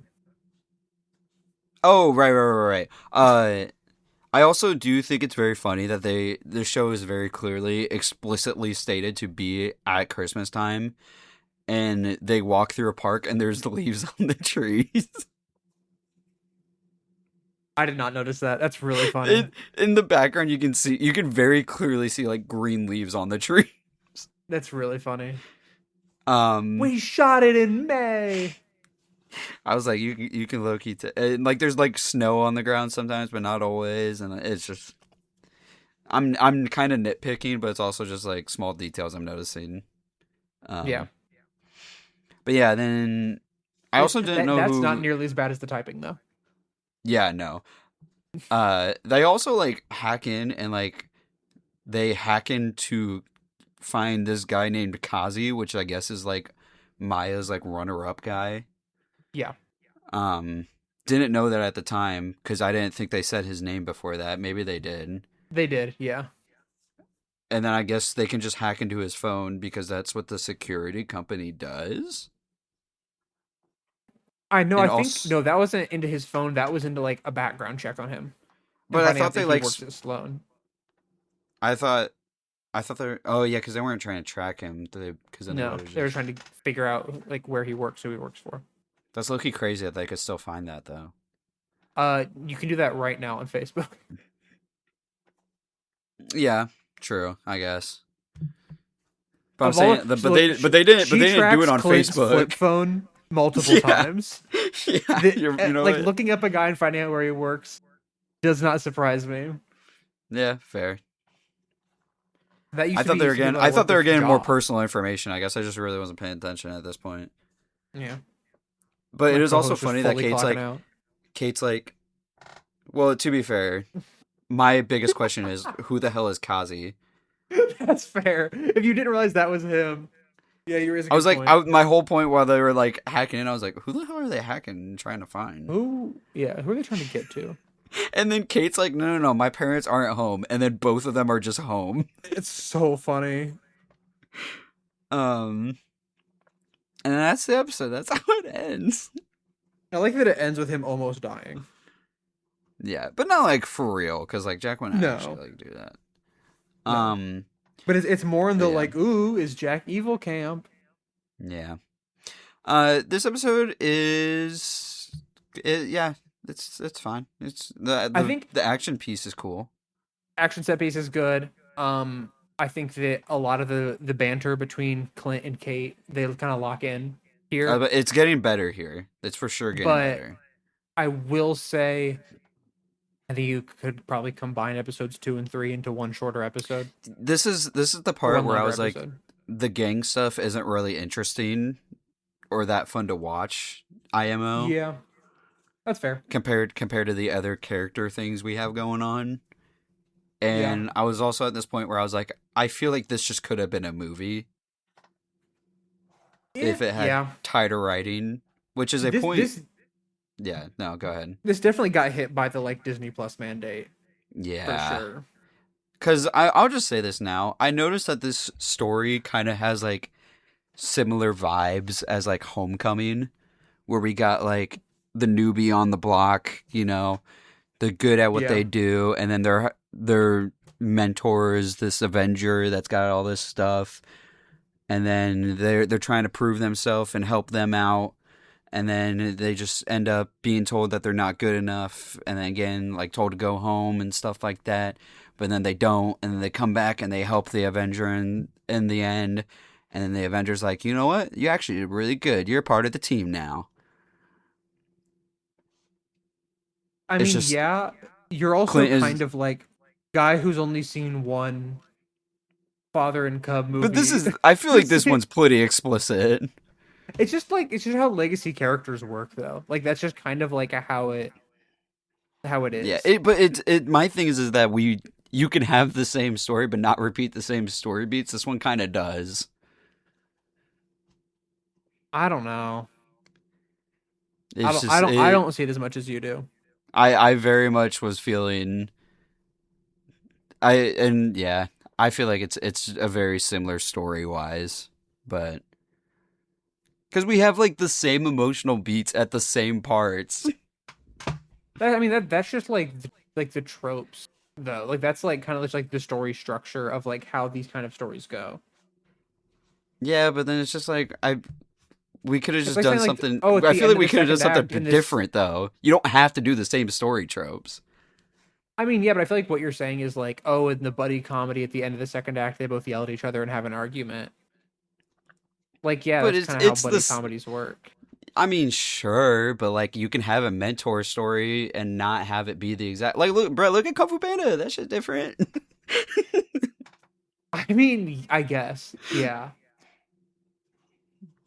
Oh, right. I also do think it's very funny that the show is very clearly explicitly stated to be at Christmas time, and they walk through a park and there's leaves on the trees. I did not notice that. That's really funny. In the background, you can very clearly see like green leaves on the tree. That's really funny. Um, We shot it in May. I was like, you can low key and like there's like snow on the ground sometimes, but not always, and it's just I'm kind of nitpicking, but it's also just like small details I'm noticing. Yeah. Um, but yeah, then I also didn't know That's not who. nearly as bad as the typing though. Yeah, no. They also like hack in and like they hack in to find this guy named Kazi, which I guess is like Maya's like runner-up guy. Yeah. Um, didn't know that at the time because I didn't think they said his name before that. Maybe they did. They did, yeah. And then I guess they can just hack into his phone because that's what the security company does. I know, And I think also, no, that wasn't into his phone, that was into like a background check on him. And but finding out that he works at Sloan. I thought, I thought they're. Oh yeah, because they weren't trying to track him. Because then they No, would have they were just. trying to figure out like where he works, who he works for. That's low-key crazy that they could still find that though. You can do that right now on Facebook. Yeah, true. I guess. But I'm Of all, saying, they didn't do it on Clint's flip Facebook. phone multiple times. Yeah, you know Like what? looking up a guy and finding out where he works does not surprise me. Yeah, fair. That used I to thought be they were something getting that I I thought worked they were with getting more Jock. personal information. I guess I just really wasn't paying attention at this point. Yeah, But my it is also co-host just funny that fully clocking out. Kate's like, well, to be fair, my biggest question is who the hell is Kazi? That's fair. If you didn't realize that was him, yeah, you raise a I was good like, point. my whole point while they were like hacking in, I was like, who the hell are they hacking and trying to find? Who? Yeah, who are they trying to get to? And then Kate's like, no, my parents aren't home. And then both of them are just home. It's so funny. Um, and that's the episode. That's how it ends. I like that it ends with him almost dying. Yeah, but not like for real, because like Jack wouldn't actually No, like do that. no. But it's more in the yeah. like, ooh, is Jack evil camp? Yeah. This episode yeah, it's fine. It's I think the action piece is cool. action set piece is good. I think that a lot of the banter between Clint and Kate, they kind of lock in here. But it's getting better here. It's for sure getting But better. I will say, I think you could probably combine episodes 2 and 3 into one shorter episode. This is the part where I was like, the gang stuff isn't really interesting or that fun to watch. IMO. Yeah, that's fair. Compared to the other character things we have going on. And I was also at this point where I was like, I feel like this just could have been a movie. If it had tighter writing, which is a point. Yeah, no, go ahead. This definitely got hit by the like Disney Plus mandate. Yeah. For sure. Because I'll just say this now. I noticed that this story kind of has like similar vibes as like Homecoming, where we got like the newbie on the block, you know, they're good at what they do, and then their mentor is this Avenger that's got all this stuff, and then they're trying to prove themselves and help them out, and then they just end up being told that they're not good enough, and then again like told to go home and stuff like that, but then they don't, and then they come back and they help the Avenger in the end, and then the Avenger's like, you know what, you actually did really good, you're part of the team now. I mean, yeah, you're also kind of like guy who's only seen one father and cub movie. But I feel like this one's pretty explicit. It's just how legacy characters work, though. Like that's just kind of like how it is. Yeah, but my thing is that you can have the same story but not repeat the same story beats. This one kind of does. I don't know. I don't see it as much as you do. I very much was feeling. I feel like it's a very similar story wise, but because we have like the same emotional beats at the same parts. That's just like the tropes though. Like that's like kind of just like the story structure of like how these kind of stories go. Yeah, but then it's just like we could have just like done saying, something. Like, I feel like we could have done something different though. You don't have to do the same story tropes. I mean, yeah, but I feel like what you're saying is like, oh, in the buddy comedy at the end of the second act, they both yell at each other and have an argument. Like, yeah, but that's kind of how buddy comedies work. I mean, sure, but like you can have a mentor story and not have it be the exact. Like, look at Kung Fu Panda. That shit's different. I mean, I guess, yeah.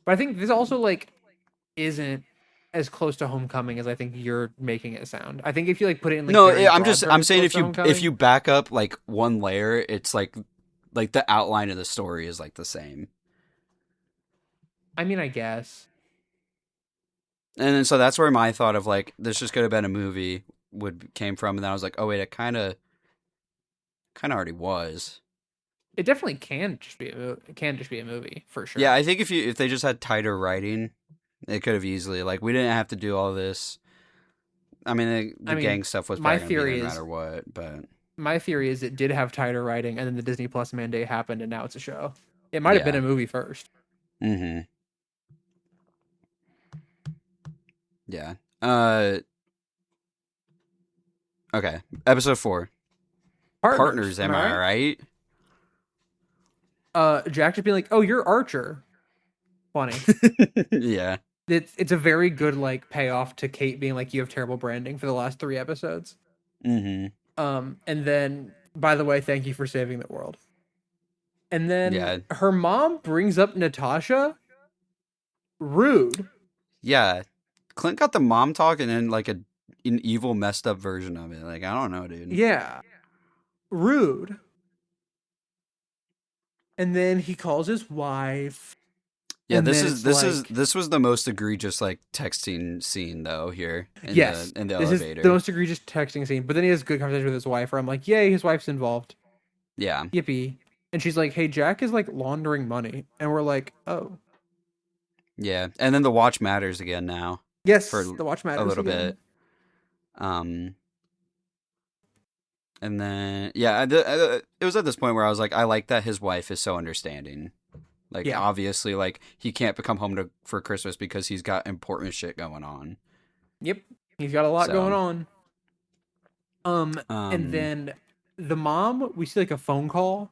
But I think this also like isn't as close to Homecoming as I think you're making it sound. I think if you like put it in like I'm saying if you back up like one layer, it's like the outline of the story is like the same. I mean, I guess. And then so that's where my thought of like this just could have been a movie came from, and then I was like, oh wait, it kind of already was. It definitely can just be a movie for sure. Yeah, I think if they just had tighter writing, it could have easily like we didn't have to do all this. I mean, the gang stuff was probably going to be there no matter what, but my theory is it did have tighter writing, and then the Disney Plus mandate happened, and now it's a show. It might have been a movie first. Mm-hmm. Yeah. Okay. Episode 4. Partners, am I right? Jack just being like, "Oh, you're Archer." Funny. Yeah. It's a very good like payoff to Kate being like, "You have terrible branding" for the last 3 episodes. Mm-hmm. And then, by the way, thank you for saving the world. And then Yeah. her mom brings up Natasha. Rude. Yeah. Clint got the mom talk and then like an evil, messed up version of it. Like, I don't know, dude. Yeah. Rude. And then he calls his wife. Yeah, And then it's like, this was the most egregious like texting scene though here yes, in the this is the elevator. most egregious texting scene. But then he has a good conversation with his wife where I'm like, yay, his wife's involved. Yeah. Yippee. And she's like, hey, Jack is like laundering money. And we're like, oh. Yeah. And then the watch matters again now for Yes, the watch a matters little again. bit. Um and then yeah, it was at this point where I was like I like that his wife is so understanding. Like Yeah. obviously like he can't come home for Christmas because he's got important shit going on. Yep. He's got a lot going So, on. And um then the mom, we see like a phone call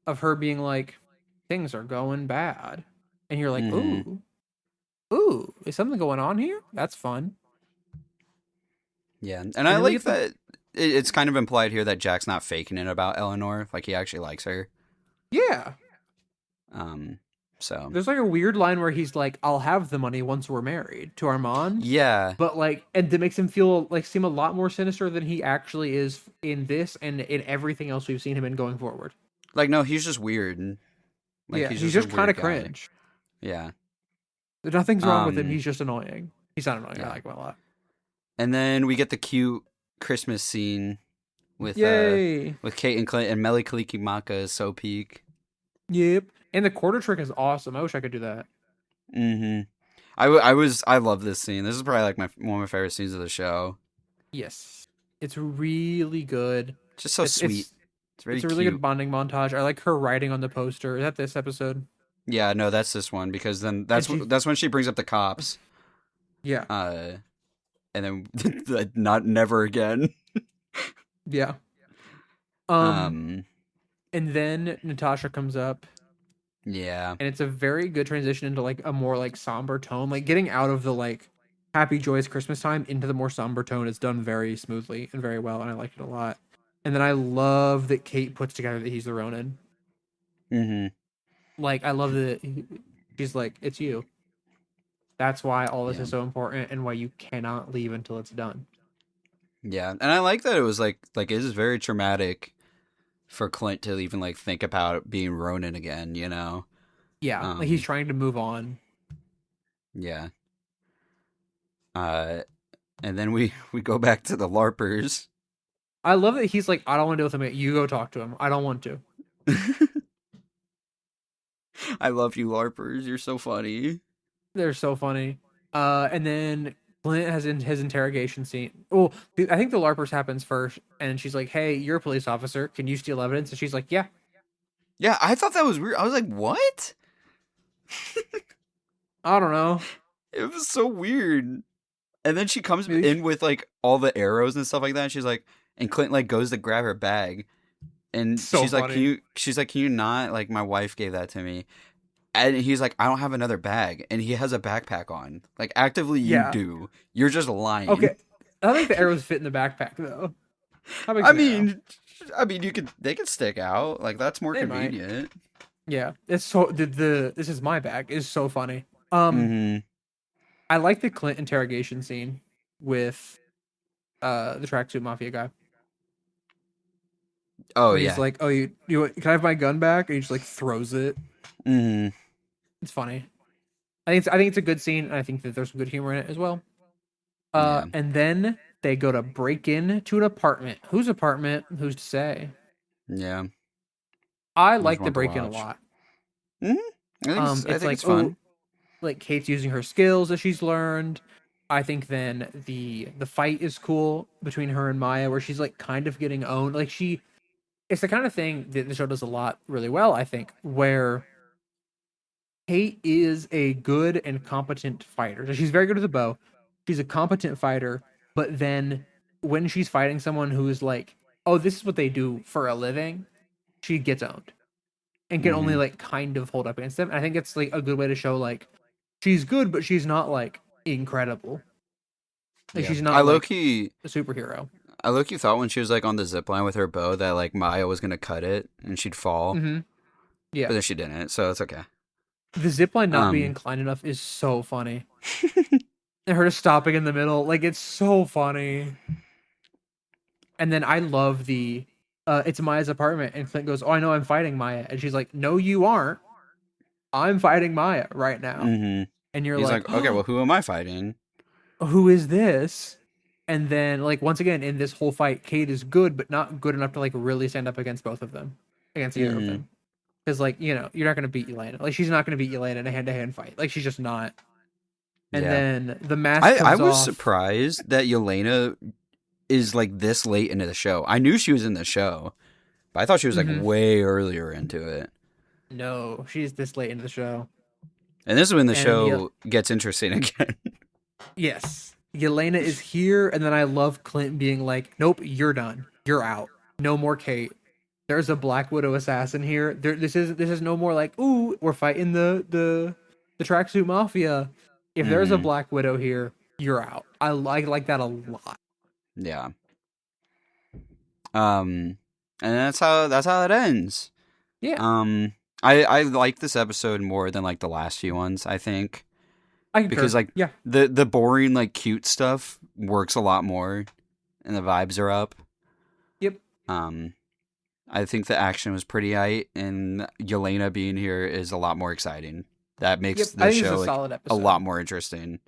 of her being like, things are going bad. And you're like, mhm. ooh, is something going on here? That's fun. Yeah. And And I then we like get the that it's kind of implied here that Jack's not faking it about Eleanor, like he actually likes her. yeah. Um so, There's like a weird line where he's like, "I'll have the money once we're married" to Armand, yeah. but like, and that makes him feel like seem a lot more sinister than he actually is in this and in everything else we've seen him in going forward. Like no, he's just weird. Like Yeah, he's he's just a just kind weird of guy. cringe. Yeah. Nothing's wrong with him. Um He's just annoying. He's not annoying. I yeah. like him a lot. And then we get the cute Christmas scene Yay! with Kate and Clint and Meli Kalikimaka is so peak. Yep. And the quarter trick is awesome. I wish I could do that. Mm-hmm. I love this scene. This is probably like one of my favorite scenes of the show. Yes, it's really good. Just so It's sweet. it's It's very it's a really good cute. bonding montage. I like her writing on the poster. Is that this episode? Yeah, no, that's this one because then And she, that's when she brings up the cops. yeah, Uh, and then not never again. yeah. Um, Um, and then Natasha comes up, yeah. and it's a very good transition into like a more like somber tone. Like getting out of the like happy, joyous Christmas time into the more somber tone is done very smoothly and very well, and I like it a lot. And then I love that Kate puts together that he's the Ronin. Mm-hmm. Like I love that she's like, it's you. That's why all this Yeah. is so important and why you cannot leave until it's done. Yeah, and I like that it was like it is very traumatic for Clint to even like think about being Ronin again. You know. Yeah, like he's trying to move on. Yeah. Uh, and then we go back to the LARPers. I love that he's like, I don't want to deal with him. You go talk to him. I don't want to. I love you, LARPers. You're so funny. They're so funny. And then Clint has in his interrogation scene. Well, I think the LARPers happens first, and she's like, "Hey, you're a police officer. Can you steal evidence?" And she's like, "Yeah." Yeah, I thought that was weird. I was like, what? I don't know. It was so weird. And then she comes Maybe in with like all the arrows and stuff like that. And she's like, and Clint like goes to grab her bag, and so funny. She's like, can you not? Like, my wife gave that to me. And he's like, I don't have another bag, and he has a backpack on. Like, actively, you Yeah. do. You're just lying. Okay. I don't think the arrows fit in the backpack though. How big's I an arrow? mean, they could stick out. Like, that's more They might. convenient. Yeah. It's so the this is my bag is so funny. Mm-hmm. I like the Clint interrogation scene with the tracksuit mafia guy. Oh When he's yeah. like, "Oh, can I have my gun back?" And he just like throws it. Mm-hmm. It's funny. I think it's a good scene, and I think that there's some good humor in it as well. Yeah. And then they go to break in to an apartment. Whose apartment? Who's to say? Yeah. I I just like the want to break in a watch. lot. Mm-hmm. I It's think like, it's oh, fun. like Kate's using her skills that she's learned. I think then the fight is cool between her and Maya, where she's like kind of getting owned. Like it's the kind of thing that the show does a lot really well. I think where Kate is a good and competent fighter. So she's very good with the bow. She's a competent fighter, but then when she's fighting someone who is like, "Oh, this is what they do for a living," she gets owned. and can only Mm-hmm. like kind of hold up against them. And I think it's like a good way to show like she's good, but she's not like incredible. Like Yeah. she's not like a superhero. I low key thought when she was like on the zip line with her bow that like Maya was gonna cut it and she'd fall, Mm-hmm. Yeah. but then she didn't, so it's okay. The zipline not being Um, inclined enough is so funny. And her just stopping in the middle, like it's so funny. And then I love the it's Maya's apartment and Clint goes, "Oh, I know I'm fighting Maya." And she's like, "No, you aren't. I'm fighting Maya right now." mm-hmm. And you're He's like, like, okay, "Oh, well, who am I fighting? who is this?" And then like once again in this whole fight, Kate is good but not good enough to like really stand up against both of them. Against either of Mm-hmm. them. Cuz like, you know, you're not going to beat Yelena. Like she's not going to beat Yelena in a hand-to-hand fight. Like she's just not. And Yeah. then the mask I comes was off. surprised that Yelena is like this late into the show. I knew she was in the show, but I thought she was like Mhm. way earlier into it. No, she's this late into the show. And this is when the And yeah, show gets interesting again. yes. Yelena is here, and then I love Clint being like, "Nope, you're done. You're out. No more Kate. There's a Black Widow assassin here. This is no more like, ooh, we're fighting the tracksuit mafia. If there's a Mm-hmm. Black Widow here, you're out." I like that a lot. Yeah. And that's how it ends. Yeah, Um, I like this episode more than like the last few ones, I think, I because concur. like Yeah, the boring like cute stuff works a lot more, and the vibes are up. yep, Um, I think the action was pretty aight, and Yelena being here is a lot more exciting. That makes yep. I the think it's a show like solid a lot episode. more interesting.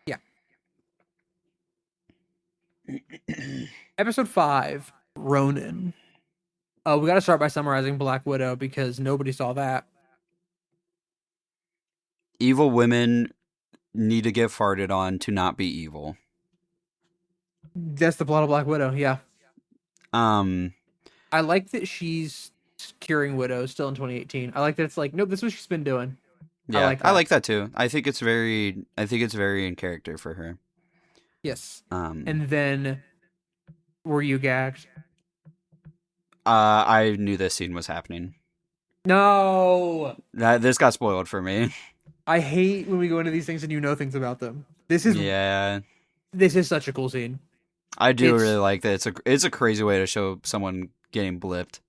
Yeah, episode 5, Ronin. We got to start by summarizing Black Widow because nobody saw that. Evil women need to get farted on to not be evil. That's the plot of Black Widow. Yeah, Um, I like that she's curing widows still in 2018. I like that it's like, nope, this is what she's been doing. I yeah, like I that. like that too. I think it's very in character for her. Yes. Um, And then, were you gagged? I knew this scene was happening. No. This got spoiled for me. I hate when we go into these things and you know things about them. Yeah, This is such a cool scene. I do really It's like that. It's a crazy way to show someone getting blipped.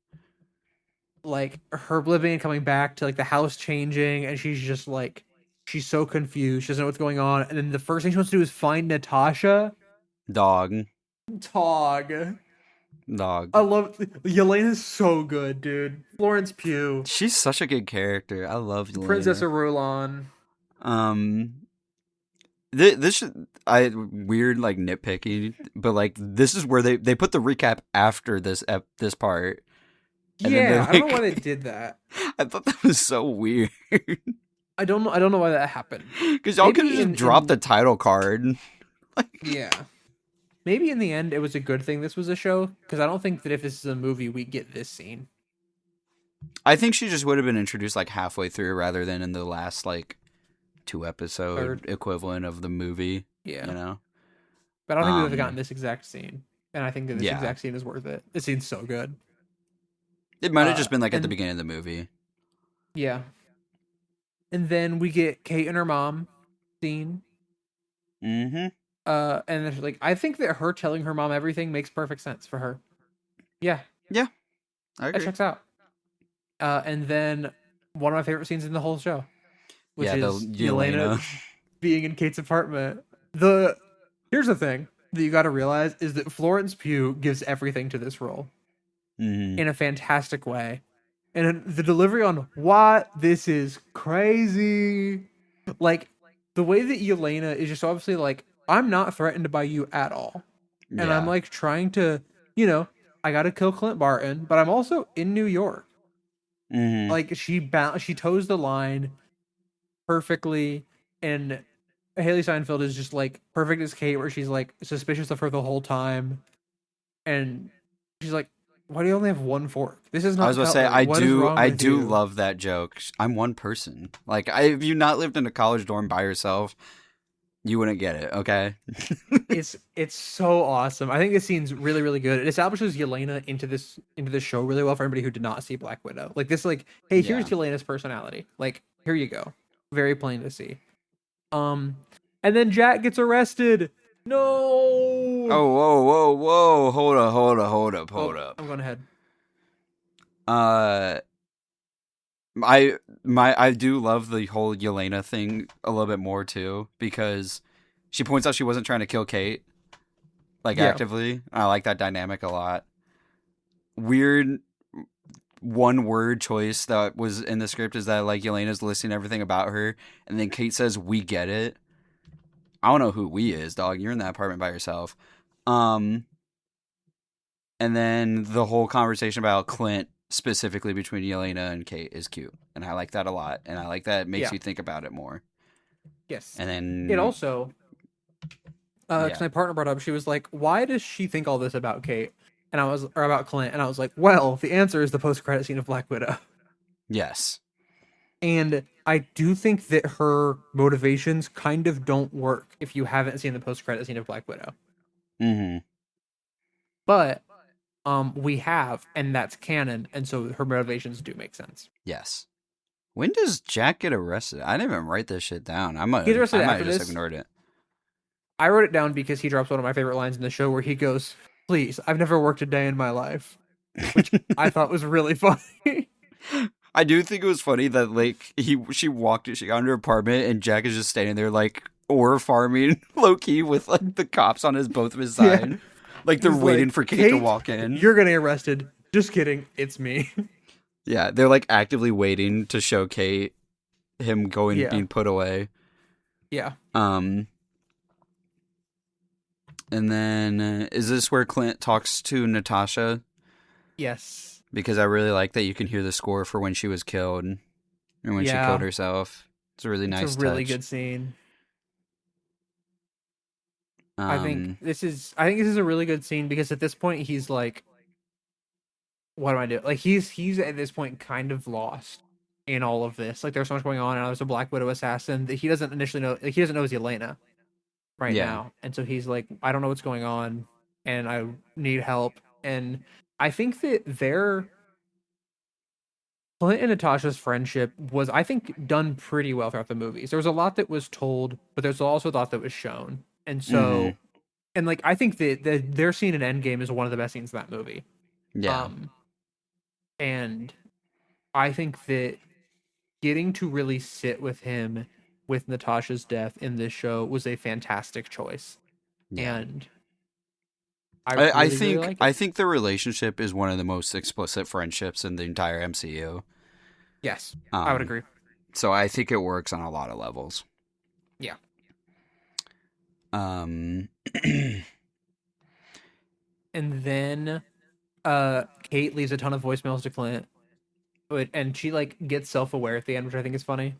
like her blipping and coming back to like the house changing, and she's just like she's so confused. She doesn't know what's going on, and then the first thing she wants to do is find Natasha. Dog, Tog. dog. I love Yelena's so good, dude. Florence Pugh, She's such a good character. I love Princess Yelena. of Rulon. Um, this I weird like nitpicky, but like this is where they put the recap after this part, and then they Yeah, I don't know why they like did that. I thought that was so weird I don't know. I don't know why that happened. because y'all could have Maybe just dropped the title card. Like, yeah. Maybe in the end it was a good thing this was a show because I don't think that if this is a movie we get this scene. I think she just would have been introduced like halfway through rather than in the last like 2 episode Third. equivalent of the movie. Yeah. You know. But I don't think we would have gotten Um. this exact scene. And I think that this Yeah. exact scene is worth it. This scene's so good. It might have just been like at the And beginning of the movie. yeah. And then we get Kate and her mom scene. Mm-hmm. And then she's like, I think that her telling her mom everything makes perfect sense for her. Yeah, Yeah, I that agree. checks out. And then one of my favorite scenes in the whole show, which Yeah, the is Yelena. Yelena being in Kate's apartment. Here's the thing that you got to realize is that Florence Pugh gives everything to this role Mm-hmm. in a fantastic way, and the delivery on what this is crazy, like the way that Yelena is just obviously like, I'm not threatened by you at all, and I'm Yeah. like trying to, you know, I got to kill Clint Barton, but I'm also in New York. Mm-hmm. Like she toes the line perfectly, and Haley Steinfeld is just like perfect as Kate, where she's like suspicious of her the whole time, and she's like, "Why do you only have one fork? This is I was not about to say cutlery. What is wrong I with do you?" love that joke. I'm one person. Like, have you not lived in a college dorm by yourself? You wouldn't get it, okay? It's so awesome. I think this scene's really really good. It establishes Yelena into this show really well for anybody who did not see Black Widow. Like this, like, hey, here's Yeah. Yelena's personality. Like, here you go. Very plain to see. Um, and then Jack gets arrested. No. Oh, whoa, whoa, whoa! Oh, Hold up. I'm going ahead. Uh, I do love the whole Yelena thing a little bit more too, because she points out she wasn't trying to kill Kate, like, Yeah. actively. I like that dynamic a lot. Weird one word choice that was in the script is that, like, Yelena's listing everything about her, and then Kate says, "We get it." I don't know who "we" is, dog. You're in that apartment by yourself. Um, and then the whole conversation about Clint specifically between Yelena and Kate is cute, and I like that a lot, and I like that it makes Yeah. you think about it more. Yes. And It then, also, because yeah, my partner brought up, she was like, "Why does she think all this about Kate?" And I was, or about Clint, and I was like, "Well, the answer is the post-credit scene of Black Widow." yes, And I do think that her motivations kind of don't work if you haven't seen the post-credit scene of Black Widow. mm-hmm, But we have, and that's canon, and so her motivations do make sense. yes. When does Jack get arrested? I didn't even write this shit down. He's I arrested might after have just this. ignored it. I wrote it down because he drops one of my favorite lines in the show where he goes, "Please, I've never worked a day in my life," which I thought was really funny. I do think it was funny that, like, she got into her apartment and Jack is just standing there, like, ore farming low key with, like, the cops on both of his Yeah. side, like they're He's waiting like, for Kate to "Kate, walk in. you're getting arrested." Just kidding, it's me. Yeah, they're, like, actively waiting to show Kate him Yeah. being put away. Yeah. Um, and then is this where Clint talks to Natasha? Yes. Because I really like that you can hear the score for when she was killed and when she killed Yeah. herself. It's a really It's a nice really touch. good scene. Um, I think this is a really good scene because at this point he's like, what do I do? Like he's at this point kind of lost in all of this. Like there's so much going on, and there's a Black Widow assassin that he doesn't initially know. Like he doesn't know it's Yelena right yeah, now, and so he's like, I don't know what's going on, and I need help. And I think that their Clint and Natasha's friendship was, I think, done pretty well throughout the movies. There was a lot that was told, but there's also a lot that was shown, and mm-hmm, so, and like I think that their scene in Endgame is one of the best scenes in that movie. yeah, Um, and I think that getting to really sit with him with Natasha's death in this show was a fantastic choice, yeah. and I I really really think like it. the relationship is one of the most explicit friendships in the entire MCU. Yes, I would Um, agree. so I think it works on a lot of levels. Yeah. Um, And then Kate leaves a ton of voicemails to Clint, and she like gets self-aware at the end, which I think is funny.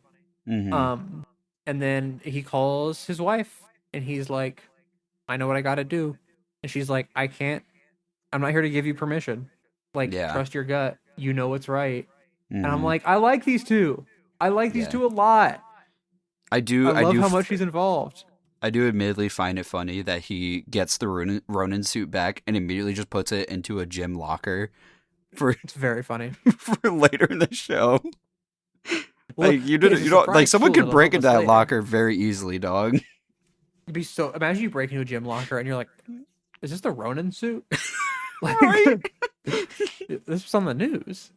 mm-hmm, Um and then he calls his wife and he's like, I know what I got to do. And she's like, I can't, I'm not here to give you permission. Like, yeah, trust your gut. You know what's right. And I'm mm-hmm, like, I like these two. I like these yeah. two a lot. I I love do, how much he's involved. I do admittedly find it funny that he gets the Ronin suit back and immediately just puts it into a gym locker for It's very funny. for later in the show. Well, Like, here's a like, surprise someone tool could that'll break help into us that later. locker very easily, dog. You'd be so, imagine you break into a gym locker and you're like, is this the Ronin suit? Like, Right? this was on the news.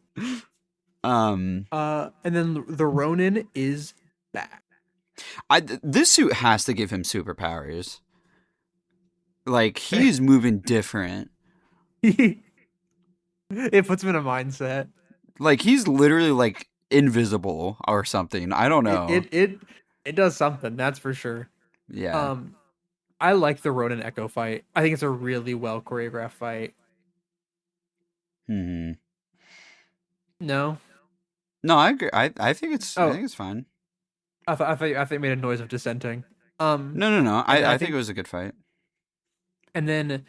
Um, And then the Ronin is back. this suit has to give him superpowers. Like, he's moving different. It puts him in a mindset. Like, he's literally, like, invisible or something. I don't It know. it it it does something, that's for sure. Yeah. Um, I like the Ronin Echo fight. I think it's a really well choreographed fight. Hmm. No, No, I agree. I oh, think it's fine. I think it made a noise of dissenting. No, no, no. And then I think it was a good fight. and then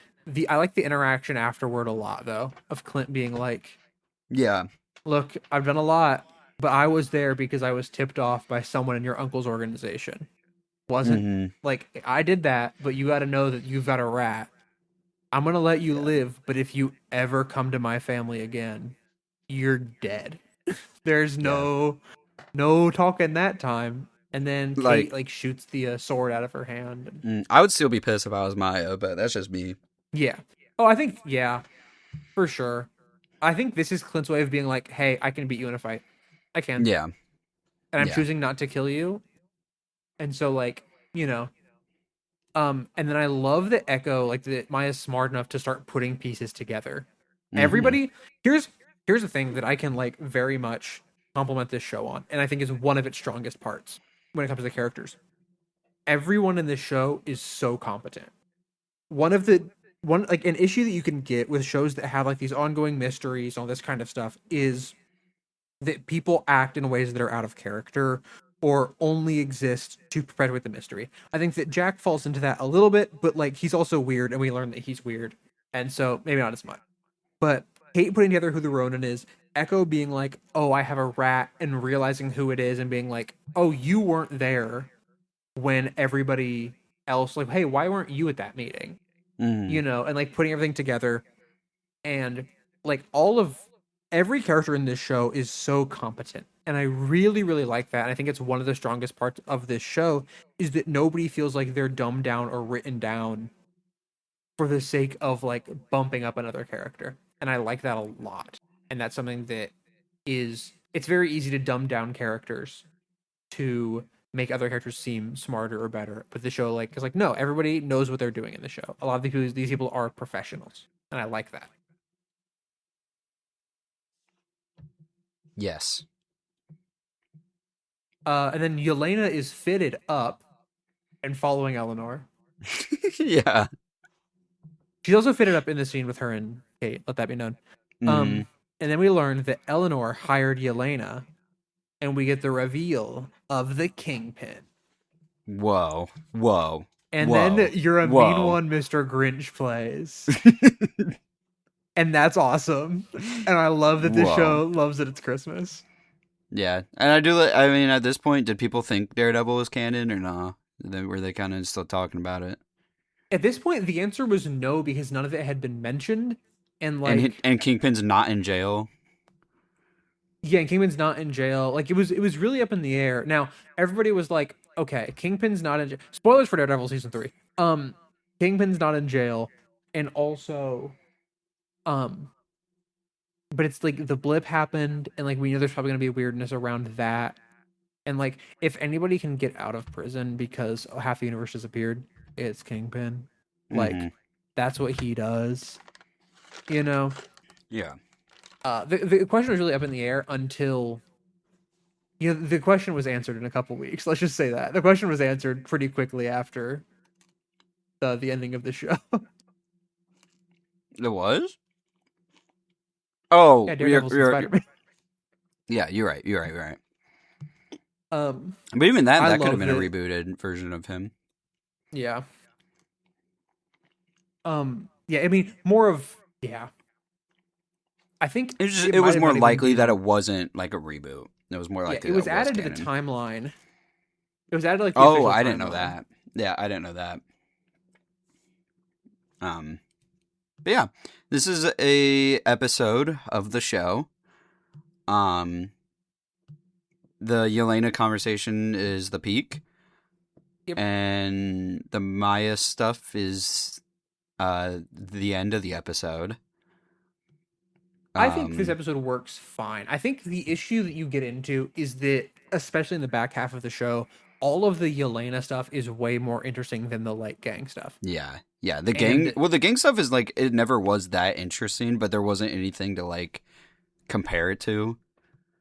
I like the interaction afterward a lot though of Clint being like, Yeah. "Look, I've done a lot, but I was there because I was tipped off by someone in your uncle's organization." wasn't Mm-hmm. like I did that, but you got to know that you've got a rat. I'm gonna let you Yeah. live, but if you ever come to my family again, you're dead. There's Yeah. no talking that time. And then Kate Like, like shoots the sword out of her hand. And, I would still be pissed if I was Maya, but that's just me. yeah. Oh, I think yeah, for sure. I think this is Clint's way of being like, "Hey, I can beat you in a fight. I can, Yeah. and I'm Yeah. choosing not to kill you." And so like, you know, and then I love that Echo, like that Maya's smart enough to start putting pieces together. Mm-hmm. Everybody, here's the thing that I can like very much compliment this show on, and I think is one of its strongest parts when it comes to the characters. Everyone in this show is so competent. One of the one like an issue that you can get with shows that have like these ongoing mysteries, all this kind of stuff, is that people act in ways that are out of character or only exist to perpetuate the mystery. I think that Jack falls into that a little bit, but like he's also weird, and we learn that he's weird, and so maybe not as much. But Kate putting together who the Ronin is, Echo being like, "Oh, I have a rat," and realizing who it is, and being like, "Oh, you weren't there when everybody else like, hey, why weren't you at that meeting?" Mm-hmm. And like putting everything together and like all of every character in this show is so competent. And I really, really like that. And I think it's one of the strongest parts of this show is that nobody feels like they're dumbed down or written down for the sake of like bumping up another character. And I like that a lot. And that's something that is it's very easy to dumb down characters to make other characters seem smarter or better. But the show like is like, no, everybody knows what they're doing in the show. A lot of these people are professionals. And I like that. Yes. And then Yelena is fitted up and following Eleanor. Yeah. She's also fitted up in the scene with her and Kate. Let that be known. Mm-hmm. Um, and then we learn that Eleanor hired Yelena, and we get the reveal of the Kingpin. Whoa. Whoa. And then Whoa. you're a mean Whoa. one, Mr. Grinch plays. And that's awesome. And I love that this Whoa. show loves that it's Christmas. Yeah. And I do, I mean, at this point, did people think Daredevil was canon or not? Were they kind of still talking about it? At this point, the answer was no because none of it had been mentioned. And like, And Kingpin's not in jail? yeah, and Kingpin's not in jail. Like it was really up in the air. Now everybody was like, okay, Kingpin's not in jail. Spoilers for Daredevil season 3. Kingpin's not in jail, and also, um, but it's like the blip happened, and like we know there's probably gonna be weirdness around that. And like if anybody can get out of prison because half the universe disappeared, it's Kingpin. Mm-hmm. Like that's what he does. You know. Yeah. The question was really up in the air until the question was answered in a couple weeks. Let's just say that the question was answered pretty quickly after the ending of the show. It was? Oh, Yeah, Daredevil's and Spider-Man. yeah, you're right. You're right. You're right. Um, But even I that could have love been a that. rebooted version of him. Yeah. Yeah. I mean, more of yeah. I think it It might was have more not even likely that been. it wasn't like a reboot. It was more Yeah, likely it that was it was added to the canon. timeline. It was added to, like the Oh, official I didn't know timeline. that. Yeah, I didn't know that. Um, but yeah, this is a episode of the show. Um, the Yelena conversation is the peak, Yep. and the Maya stuff is the end of the episode. I think this Um, episode works fine. I think the issue that you get into is that, especially in the back half of the show, all of the Yelena stuff is way more interesting than the like gang stuff. yeah, yeah. The gang, And well, the gang stuff is like it never was that interesting, but there wasn't anything to like compare it to.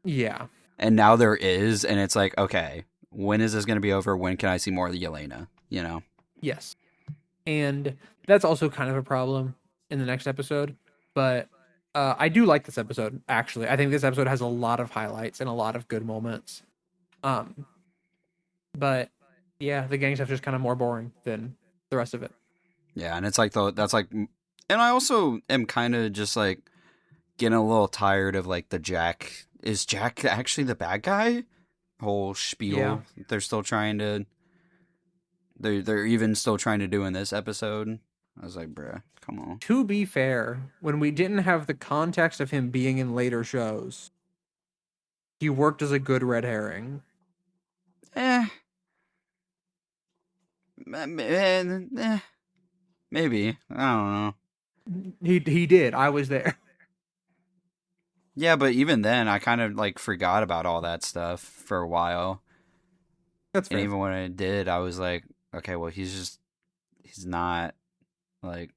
yeah, And now there is, and it's like, okay, when is this going to be over? When can I see more of the Yelena? You know? yes. And that's also kind of a problem in the next episode. But I do like this episode, actually. I think this episode has a lot of highlights and a lot of good moments. Um, but yeah, the gang stuff is just kind of more boring than the rest of it. Yeah, and it's like that's like, and I also am kind of just like getting a little tired of like the Jack. Is Jack actually the bad guy? Whole Yeah. spiel they're still trying to they're even still trying to do in this episode. I was like, bruh, come on. To be fair, when we didn't have the context of him being in later shows, he worked as a good red herring. Eh. Maybe. I don't know. He did. I was there. Yeah, but even then, I kind of like forgot about all that stuff for a while. That's fair. And even when I did, I was like, okay, well, he's not like,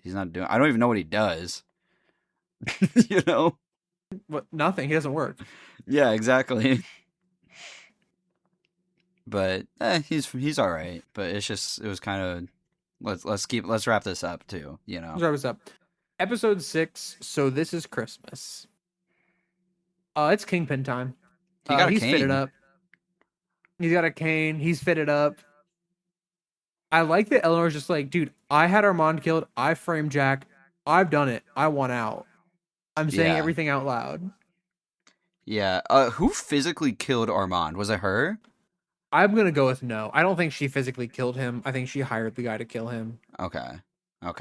he's not doing. I don't even know what he does. You know? What? Nothing. He doesn't work. Yeah, exactly. But he's all right. But it's just it was kind of let's wrap this up too. You know? Let's wrap this up. Episode 6. So this is Christmas. It's Kingpin time. He got a he's cane. fitted up. He's got a cane. He's fitted up. I like that Eleanor's just like, dude, I had Armand killed. I framed Jack. I've done it. I want out. I'm saying everything out loud. Yeah. Who physically killed Armand? Was it her? I'm going to go with no. I don't think she physically killed him. I think she hired the guy to kill him. Okay. She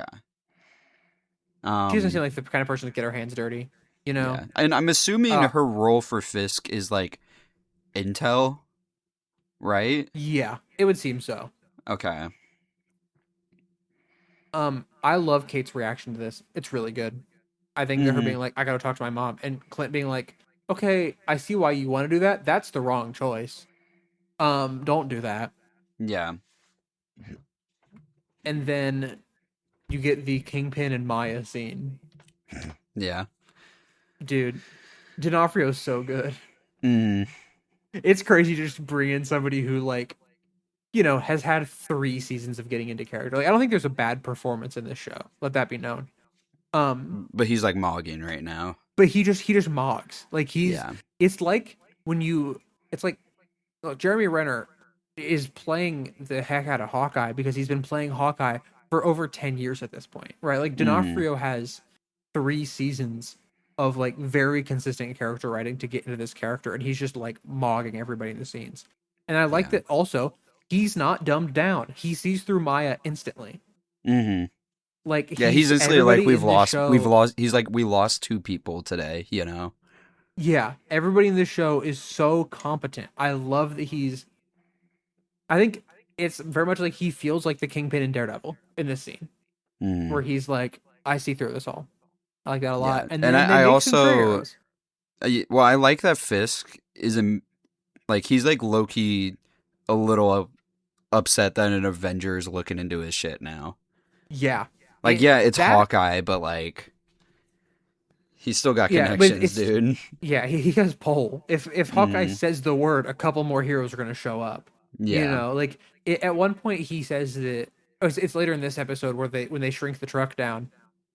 doesn't seem like the kind of person to get her hands dirty, you know? Yeah. And I'm assuming her role for Fisk is like intel, right? Yeah, it would seem so. Okay. I love Kate's reaction to this. It's really good. I think her being like, I gotta talk to my mom, and Clint being like, okay, I see why you want to do that. That's the wrong choice. Don't do that. Yeah. And then you get the Kingpin and Maya scene. Yeah. Dude, D'Onofrio's so good. It's crazy to just bring in somebody who, like, you know, has had 3 seasons of getting into character. Like, I don't think there's a bad performance in this show. Let that be known. But he's like mogging right now. But he just mocks. Like it's like look, Jeremy Renner is playing the heck out of Hawkeye because he's been playing Hawkeye for over 10 years at this point, right? Like D'Onofrio has 3 seasons of like very consistent character writing to get into this character, and he's just like mogging everybody in the scenes. And I like that also he's not dumbed down. He sees through Maya instantly. Like he's instantly like we lost 2 people today, you know. Yeah, everybody in this show is so competent. I love that I think it's very much like he feels like the Kingpin in Daredevil in this scene, where he's like, I see through this all. I like that a lot. And then I also, well, I like that Fisk is like he's like low key a little upset that an Avenger's looking into his shit now. Yeah. Like, it's Hawkeye, but like, he's still got connections, dude. Yeah, he has pull. If Hawkeye says the word, a couple more heroes are going to show up. Yeah. You know, like, at one point he says that, it's later in this episode when they shrink the truck down,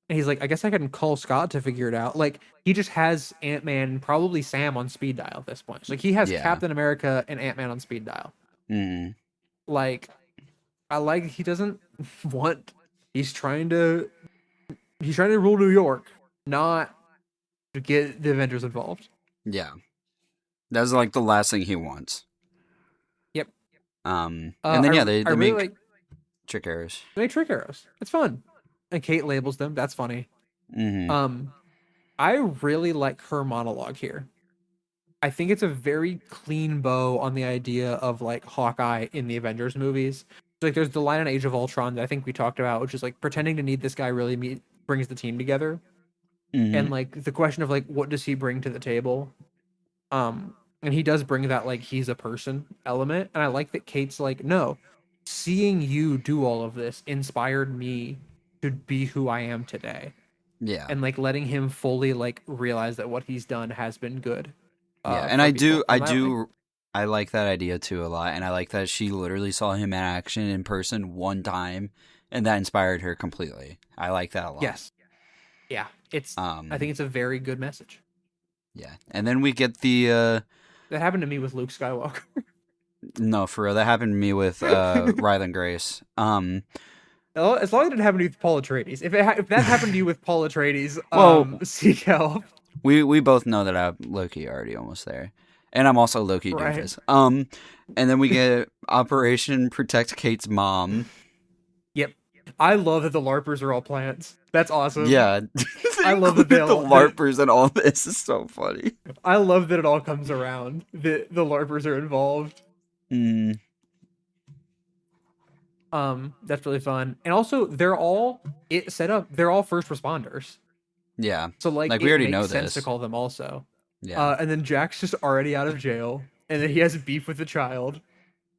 and he's like, I guess I can call Scott to figure it out. Like, he just has Ant-Man and probably Sam on speed dial at this point. So, like, he has Captain America and Ant-Man on speed dial. Like, I like he doesn't want... He's trying to rule New York, not to get the Avengers involved. Yeah. That's like the last thing he wants. Yep. And then they really make trick arrows. They make trick arrows. It's fun. And Kate labels them. That's funny. I really like her monologue here. I think it's a very clean bow on the idea of like Hawkeye in the Avengers movies. Like, there's the line on Age of Ultron that I think we talked about, which is like pretending to need this guy really brings the team together. And like the question of like, what does he bring to the table? And he does bring that like he's a person element. And I like that Kate's like, no, seeing you do all of this inspired me to be who I am today. Yeah. And like letting him fully like realize that what he's done has been good. And I like that idea too a lot, and I like that she literally saw him in action in person one time, and that inspired her completely. I like that a lot. Yes. Yeah, it's. I think it's a very good message. Yeah, and then we get the. That happened to me with Luke Skywalker. No, for real, that happened to me with Ryland Grace. As long as it didn't happen to you with Paul Atreides. If that happened to you with Paul Atreides, seek help. We both know that I'm low-key already almost there. And I'm also low-key Right. doofus. And then we get Operation Protect Kate's Mom. Yep. I love that the LARPers are all plants. That's awesome. Yeah. They I love that include the LARPers and all this. Is so funny. I love that it all comes around. The LARPers are involved. Mm. That's really fun. And also they're all they're all first responders. Yeah. So like We it already know makes sense to this. call them also. Yeah. And then Jack's just already out of jail, and then he has beef with the child. Yes.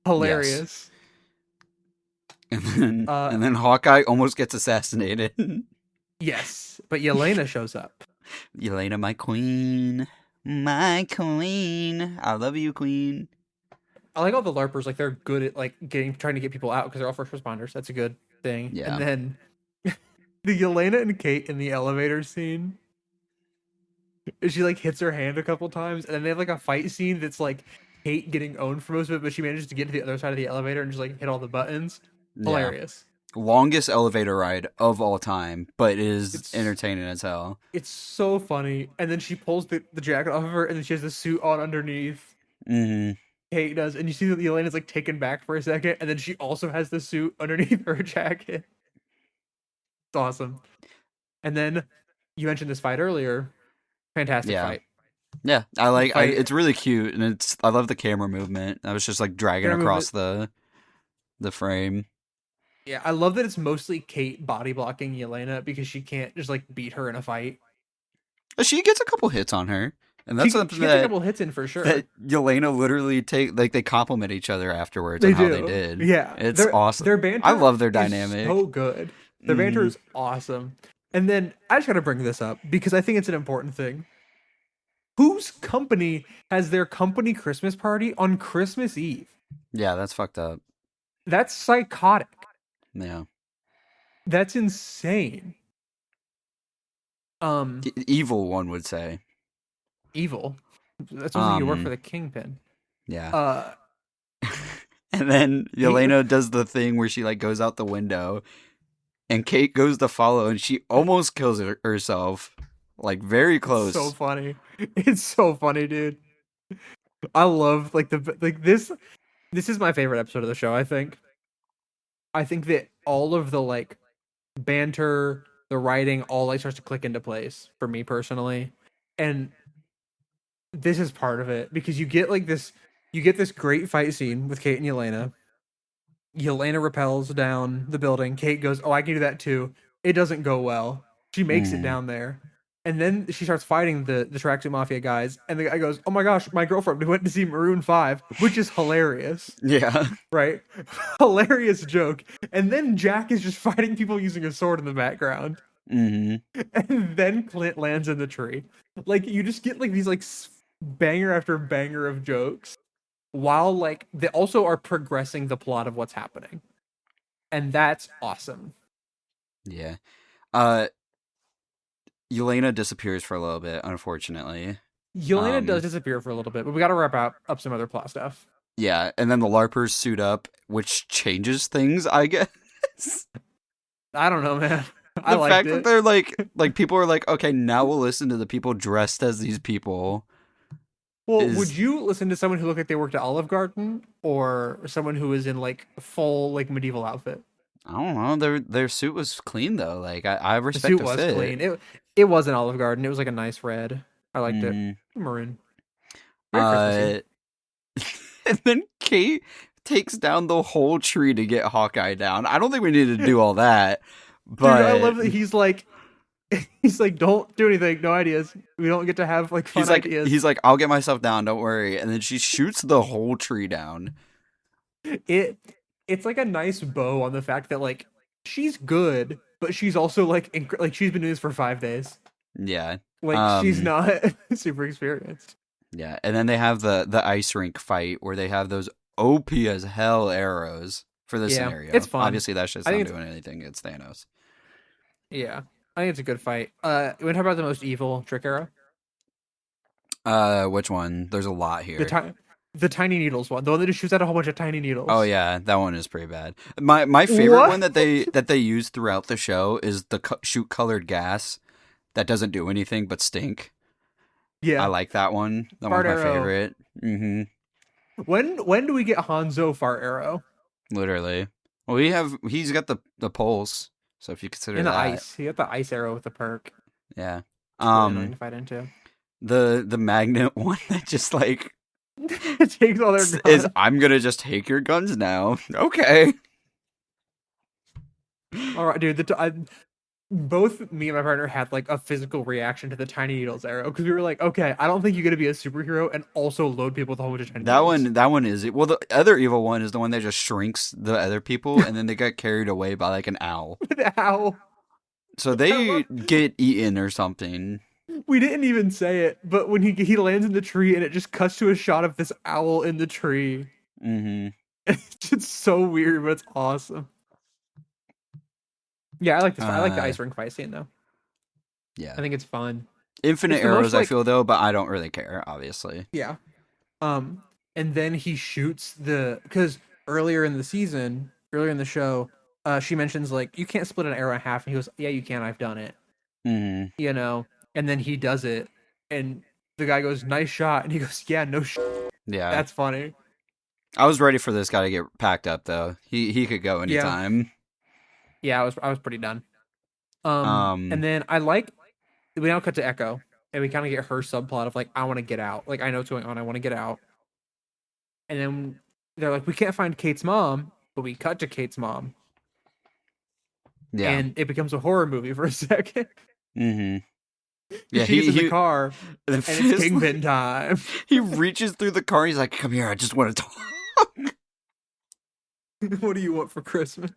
Hilarious. And then Hawkeye almost gets assassinated. Yes, but Yelena shows up. Yelena, my queen. My queen. I love you, queen. I like all the LARPers, like they're good at like trying to get people out because they're all first responders. That's a good thing. Yeah. And then the Yelena and Kate in the elevator scene. She like hits her hand a couple times, and then they have like a fight scene that's like Kate getting owned for most of it, but she manages to get to the other side of the elevator and just like hit all the buttons. Hilarious. Longest elevator ride of all time, but it's entertaining as hell. It's so funny. And then she pulls the jacket off of her, and then she has the suit on underneath. Mm-hmm. Kate does, and you see that Elena's like taken back for a second, and then she also has the suit underneath her jacket. It's awesome. And then you mentioned this fight earlier. Fantastic fight. Yeah, I like. It's really cute, and I love the camera movement. I was just like dragging across the frame. Yeah, I love that it's mostly Kate body blocking Yelena because she can't just like beat her in a fight. She gets a couple hits on her, and that's something she gets a couple hits in for sure. That Yelena literally they compliment each other afterwards on how they did. Yeah, it's awesome. Their banter, I love their dynamic. So good. Their banter is awesome. And then I just got to bring this up because I think it's an important thing. Whose company has their company Christmas party on Christmas Eve? Yeah, that's fucked up. That's psychotic. Yeah. That's insane. Evil, one would say. Evil. That's something you work for the Kingpin. Yeah. And then Yelena does the thing where she like goes out the window, and Kate goes to follow, and she almost kills herself. Like very close. It's so funny. It's so funny, dude. I love like this. This is my favorite episode of the show. I think that all of the like banter, the writing, all like starts to click into place for me personally, and this is part of it because you get this great fight scene with Kate and Yelena. Yelena rappels down the building. Kate goes, "Oh, I can do that too." It doesn't go well. She makes it down there. And then she starts fighting the Tracksuit Mafia guys, and the guy goes, "Oh my gosh, my girlfriend went to see Maroon 5," which is hilarious. Yeah. Right? Hilarious joke. And then Jack is just fighting people using a sword in the background. Mm-hmm. And then Clint lands in the tree. Like, you just get like these like banger after banger of jokes, while like they also are progressing the plot of what's happening. And that's awesome. Yeah. Yelena disappears for a little bit, unfortunately. Yelena does disappear for a little bit, but we got to wrap up some other plot stuff. Yeah, and then the LARPers suit up, which changes things, I guess. I don't know, man. The fact that they're like people are like, okay, now we'll listen to the people dressed as these people. Well, would you listen to someone who looked like they worked at Olive Garden, or someone who was in like full like medieval outfit? I don't know. Their suit was clean though. Like I respect the suit the was fit. Clean. It was an Olive Garden. It was like a nice red. I liked it. Maroon. And then Kate takes down the whole tree to get Hawkeye down. I don't think we needed to do all that. But dude, I love that he's like, don't do anything. No ideas. We don't get to have like fun ideas. He's like, I'll get myself down. Don't worry. And then she shoots the whole tree down. It's like a nice bow on the fact that like she's good, but she's also like she's been doing this for 5 days. Yeah, like she's not super experienced. Yeah, and then they have the ice rink fight where they have those OP as hell arrows for this scenario. It's fun. Obviously, that shit's not doing anything against Thanos. Yeah, I think it's a good fight. You want to talk about the most evil trick arrow? Which one? There's a lot here. The tiny needles one, the one that just shoots out a whole bunch of tiny needles. Oh yeah, that one is pretty bad. My favorite one that they use throughout the show is the shoot colored gas that doesn't do anything but stink. I Yeah, like that one. That one's fart my arrow. favorite. Mm-hmm. When do we get Hanzo fart arrow Literally. Well, he's got the pulse. So if you consider in the that, ice? He got the ice arrow with the perk. yeah. It's really annoying Um, to fight into. the magnet one that just like It takes all their is guns. I'm gonna just take your guns now. Okay. All right, dude. Both me and my partner had like a physical reaction to the tiny needles arrow because we were like, okay, I don't think you're gonna be a superhero and also load people with a whole bunch of tiny needles. That one is it. Well, the other evil one is the one that just shrinks the other people, and then they get carried away by like an owl. Ow! So I they love. get eaten or something. We didn't even say it, but when he lands in the tree and it just cuts to a shot of this owl in the tree, Mm-hmm. it's just so weird, but it's awesome. Yeah, I like this. I like the Uh, ice rink fight scene though. yeah. I think it's fun. Infinite It's the most arrows, I like feel though, but I don't really care. Obviously. yeah. And then he shoots the because earlier in the season, earlier in the show, she mentions like you can't split an arrow in half, and he goes, "Yeah, you can. I've done it." Mm-hmm. You know, and then he does it, and the guy goes, "Nice shot," and he goes, "Yeah, no shot." Yeah. That's funny. I was ready for this guy to get packed up though. He could go Yeah, anytime. yeah, I was pretty done. And Um. then I like we now cut to Echo, and we kind of get her subplot of like, I want to get out. Like I know what's going on. I want to get out. And then they're like, we can't find Kate's mom, but we cut to Kate's mom, Yeah. and it becomes a horror movie for a second. Mm-hmm. Yeah. She gets in the He car, the and it's fist. Kingpin time. He reaches through the car. He's like, "Come here. I just want to talk." What do you want for Christmas?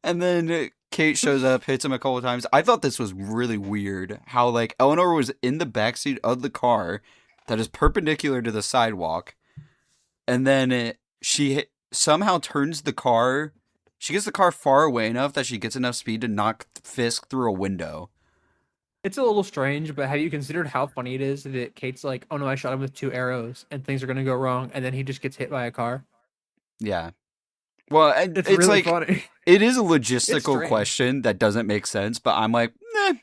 And then Kate shows up, hits him a couple of times. I thought this was really weird. How like Eleanor was in the backseat of the car that is perpendicular to the sidewalk, and then somehow turns the car. She gets the car far away enough that she gets enough speed to knock Fisk through a window. It's a little strange, but have you considered how funny it is that Kate's like, "Oh no, I shot him with 2 arrows, and things are gonna go wrong," and then he just gets hit by a car? Yeah. Well, and It's it's really like funny. it is a It's logistical strange. question that doesn't make sense, but I'm like, I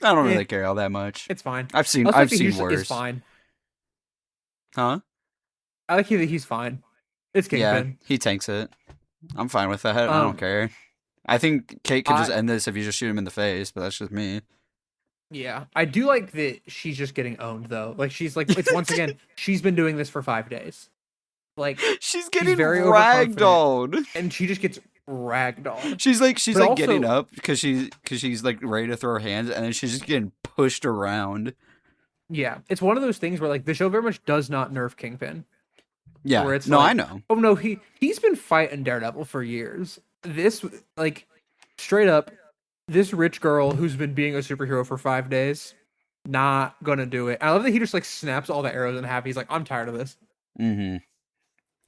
don't Eh, really care all that much. it's fine. I've I seen also like I've that seen he's is worse. fine. Huh? I like that he's fine. It's Yeah, Kingpin. he tanks it. I'm fine with that. I don't Um, care. I think Kate could just I end this if you just shoot him in the face, but that's just me. yeah, I do like that she's just getting owned though. Like she's like, it's once again, she's been doing this for 5 days. Like She's she's getting very overconfident, ragdolled. and she just gets ragdolled. She's But like getting also, up because she's like ready to throw her hands, and then she's just getting pushed around. yeah, it's one of those things where like the show very much does not nerf Kingpin. Yeah, Where it's no, I like, know. oh no, he's been fighting Daredevil for years. This like straight up, this rich girl who's been being a superhero for 5 days, not gonna do it. I love that he just like snaps all the arrows in half. He's like, I'm tired of this. Mm-hmm.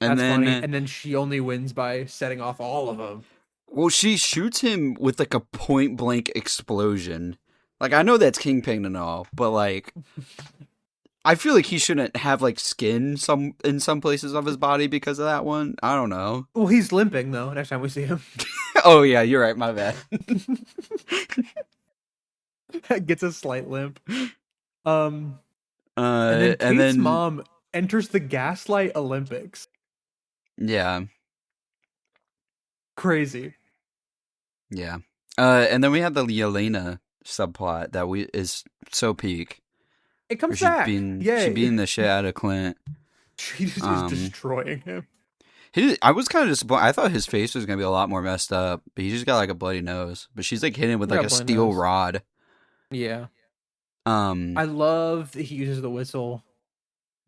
And That's funny. then, And then she only wins by setting off all of them. well, she shoots him with like a point blank explosion. Like I know that's Kingpin and all, but like I feel like he shouldn't have like skin in some places of his body because of that one. I don't know. Well, he's limping though. Next time we see him, Oh yeah, you're right. My bad. gets a slight limp. And then And Kate's then mom enters the Gaslight Olympics. yeah, Crazy. yeah. And then we have the Yelena subplot that is so peak. It Where comes back. she Yay. beating the shit out of Clint. She just is Um, destroying him. I was kind of disappointed. I thought his face was gonna be a lot more messed up, but he just got like a bloody nose. But she's like hitting him with like Got a bloody steel nose. rod. Yeah. Um, I love that he uses the whistle.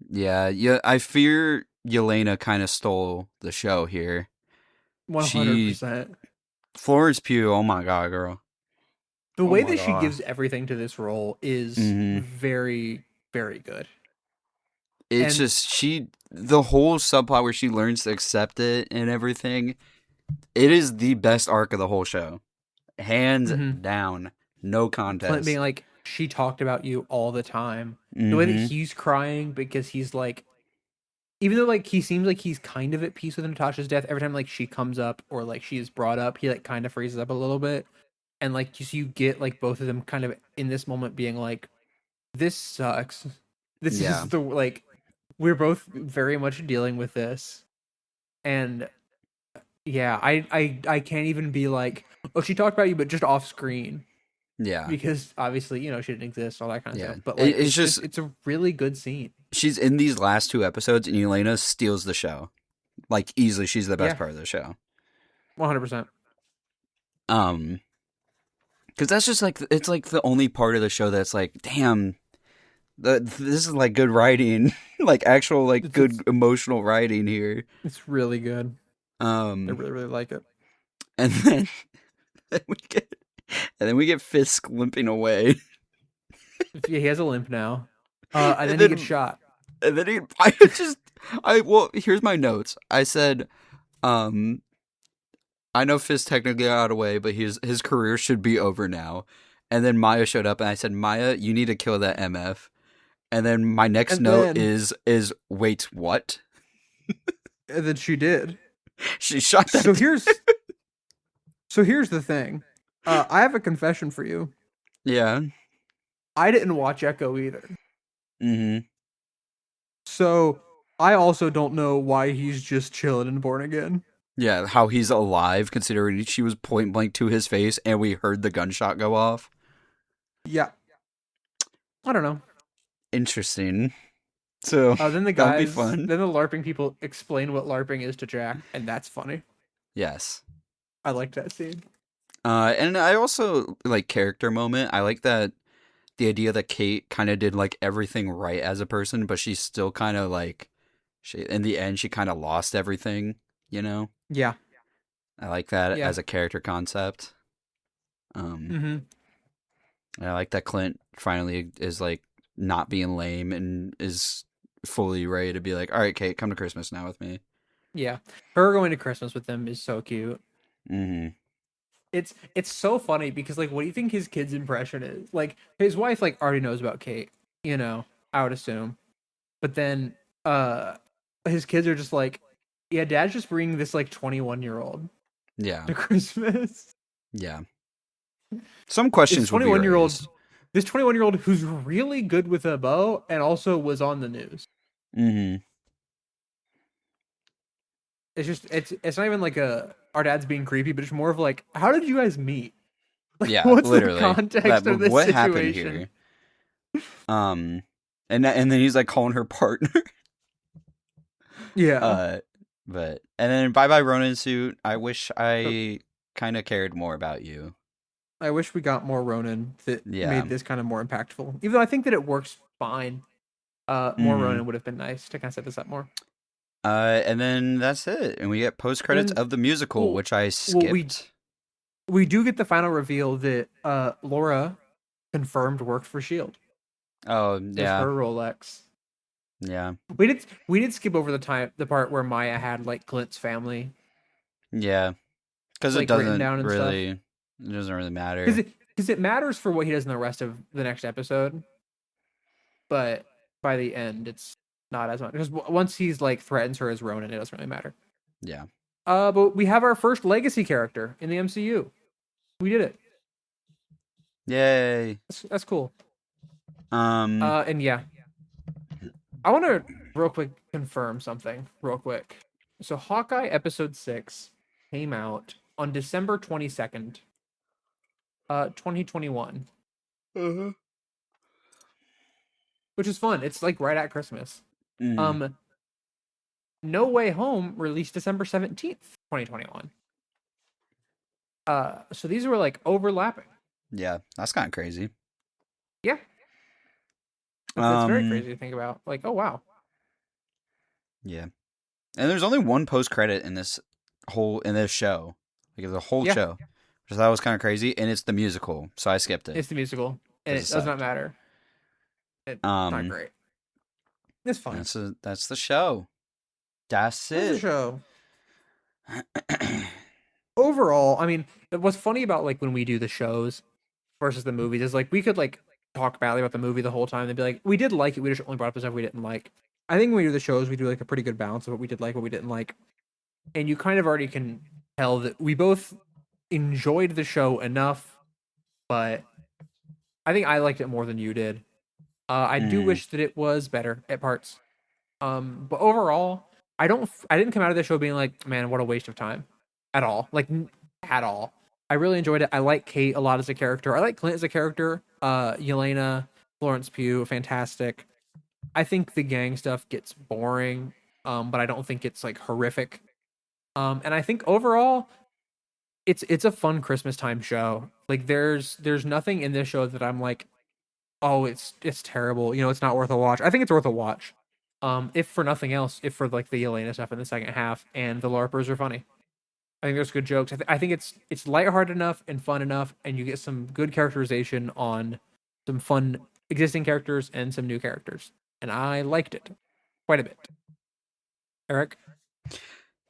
yeah. I fear Yelena kind of stole the show here. 100%. Florence Pugh. Oh my god, girl. The Oh way my that she god. gives everything to this role is Hmm. very, very good. It's And just the whole subplot where she learns to accept it and everything. It is the best arc of the whole show, hands mhm, down, no Clint being contest. like, she talked about you all the time. The way that Hmm. he's crying because he's like, even though like he seems like he's kind of at peace with Natasha's death, every time like she comes up or like she is brought up, he like kind of freezes up a little bit. And like you get like both of them kind of in this moment being like, this sucks. This Yeah. is the like we're both very much dealing with this, and yeah, I can't even be like, oh, she talked about you, but just off screen Yeah. because obviously she didn't exist, all that kind of Yeah. stuff. But like, It's just it's a really good scene. she's in these last two episodes, and Elena steals the show. Like easily, she's the best Yeah, part of the show. 100%. Because that's just like it's like the only part of the show that's like, damn, this is like good writing, like actual like It's good it's emotional writing here. it's really good. I Um, really really like it. and then then we get and then we get Fisk limping away, Yeah, he has a limp now. And and then he gets then shot. and then he I well here's my notes. I said, um, I know Fisk technically got out of the way, but his career should be over now. And then Maya showed up, and I said, Maya, you need to kill that MF. And then my next And note then wait, what? she did. She shot that. So here's the thing. I have a confession for you. Yeah. I didn't watch Echo either. Mm-hmm. So I also don't know why he's just chilling and born again. Yeah, how he's alive, considering she was point blank to his face, and we heard the gunshot go off. Yeah. I don't know. Interesting. So Then the that'll be guys, fun. then the LARPing people explain what LARPing is to Jack, and that's funny. Yes. I liked that scene. And I also like character moment. I like that the idea that Kate kind of did like everything right as a person, but she's still kind of like she in the end she kind of lost everything. You know. Yeah. I like that Yeah. as a character concept. Mm-hmm. And I like that Clint finally is like not being lame and is fully ready to be like, all right, Kate, come to Christmas now with me. Yeah. Her going to Christmas with them is so cute. Mm-hmm. It's so funny because like what do you think his kid's impression is? Like his wife like already knows about Kate, I would assume. But then his kids are just like, yeah, dad's just bringing this like 21-year-old Yeah. to Christmas. Yeah. Some This questions will be 21-year-old raised. this 21-year-old who's really good with a bow and also was on the news. Mm-hmm. It's not even like our dad's being creepy, but it's more of like, how did you guys meet? Like, Yeah, what's the literally. context of this What happened situation? here? And then he's like calling her partner. Yeah. But and then bye bye Ronin suit. I wish I kind of cared more about you. I wish we got more Ronin that Yeah. made this kind of more impactful. Even though I think that it works fine. More Ronin would have been nice to kind of set this up more. And then that's it, and we get post credits of the musical, which I skipped. We do get the final reveal that Laura confirmed worked for Shield. Oh It's yeah, her Rolex. yeah, We did skip over the part where Maya had like Clint's family, yeah, because like written down and stuff. it doesn't really matter. Because it matters for what he does in the rest of the next episode, but by the end, it's not as much because once he's like threatens her as Ronin, it doesn't really matter. Yeah. But we have our first legacy character in the MCU. We did it. Yay. That's cool. And yeah, I want to real quick confirm something real quick. So Hawkeye episode 6 came out on December 22nd, 2021. Uh-huh. Which is fun. It's like right at Christmas. Mm-hmm. No Way Home released December 17th, 2021. So these were like overlapping. Yeah, that's kind of crazy. Yeah. That's very crazy to think about. Like, oh wow. Yeah. And there's only one post credit in this show. Like it's a whole show. Which I thought was kind of crazy, and it's the musical, so I skipped it. It's the musical, and it does not matter. It's not great. It's fine. That's the show. That's it. That's the show. Overall, I mean, what's funny about like when we do the shows versus the movies is like we could like talk badly about the movie the whole time and be like, we did like it, we just only brought up the stuff we didn't like. I think when we do the shows, we do like a pretty good balance of what we did like, what we didn't like, and you kind of already can tell that we both enjoyed the show enough, but I think I liked it more than you did. I do Mm. wish that it was better at parts. But overall, I didn't come out of the show being like, man, what a waste of time, at all. Like at all. I really enjoyed it. I like Kate a lot as a character. I like Clint as a character. Yelena, Florence Pugh, fantastic. I think the gang stuff gets boring, but I don't think it's like horrific. And I think overall, it's a fun Christmas time show. Like there's nothing in this show that I'm like, oh, it's terrible. You know, it's not worth a watch. I think it's worth a watch. If for nothing else, if for like the Elena stuff in the second half and the LARPers are funny. I think there's good jokes. I think it's lighthearted enough and fun enough, and you get some good characterization on some fun existing characters and some new characters, and I liked it quite a bit. Eric,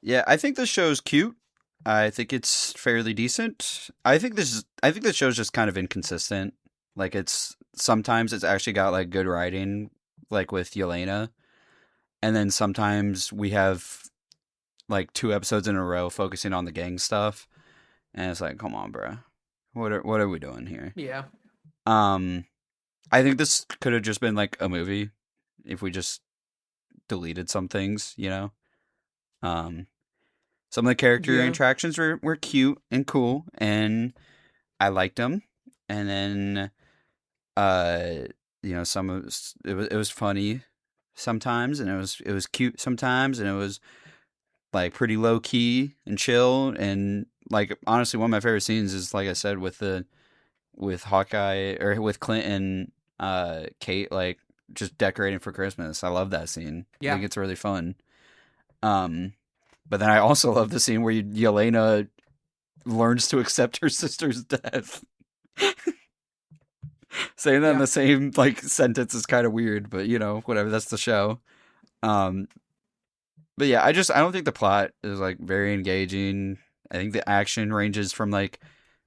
Yeah, I think this show's cute. I think it's fairly decent. I think the show's just kind of inconsistent. Like it's sometimes it's actually got like good writing, like with Yelena, and then sometimes we have like 2 episodes in a row focusing on the gang stuff, and it's like, come on, bro, what are we doing here? yeah, Um, I think this could have just been like a movie if we just deleted some things, you know. Um, some of the character yeah, interactions were cute and cool, and I liked them. And then, uh, some of it was funny sometimes, and it was cute sometimes, and it was like pretty low key and chill. And like honestly, one of my favorite scenes is like I said with Hawkeye or with Clint and Kate like just decorating for Christmas. I love that scene. I yeah. think it's really fun. Um, but then I also love the scene where Yelena learns to accept her sister's death. Saying that in Yeah. the same like sentence is kind of weird, but whatever. That's the show. Um, but yeah, I don't think the plot is like very engaging. I think the action ranges from like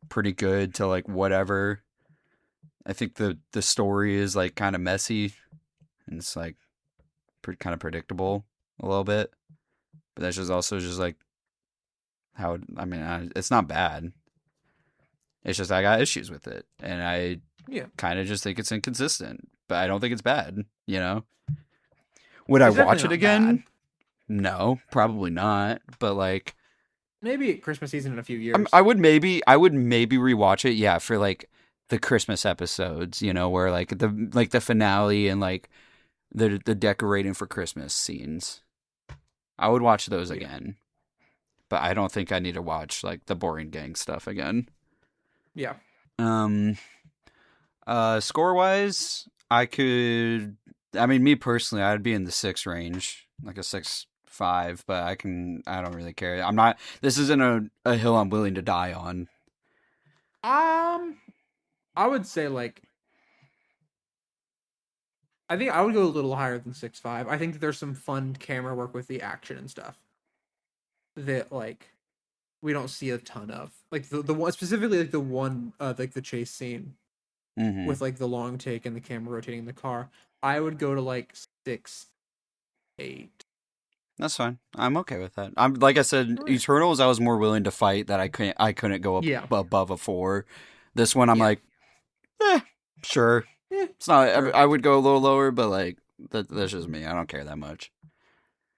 pretty good to like whatever. I think the story is like kind of messy and it's like kind of predictable a little bit. But that's just also just like how I mean, it's not bad. It's just I got issues with it, and I Yeah. kind of just think it's inconsistent. But I don't think it's bad. Would I It's definitely watch it not bad. again? No, probably not. But like, Maybe Christmas season in a few years. I would maybe rewatch it. Yeah, for like the Christmas episodes. Where like the finale and like the decorating for Christmas scenes. I would watch those Yeah. again. But I don't think I need to watch like the boring gang stuff again. Yeah. Um, Score wise, I mean, me personally, I'd be in the 6 range, like a 6.5. But I don't really care. I'm not. This isn't a hill I'm willing to die on. Um, I would say like I think I would go a little higher than 6.5. I think that there's some fun camera work with the action and stuff that like we don't see a ton of. Like the one specifically like the one like the chase scene Mm-hmm. with like the long take and the camera rotating the car. I would go to like 6.8. That's fine. I'm okay with that. I'm like I said, All right. Eternals. I was more willing to fight that I couldn't go up Yeah. above a 4. This one, I'm Yeah. like, sure. Yeah. It's not. Sure. I would go a little lower, but like that's just me. I don't care that much.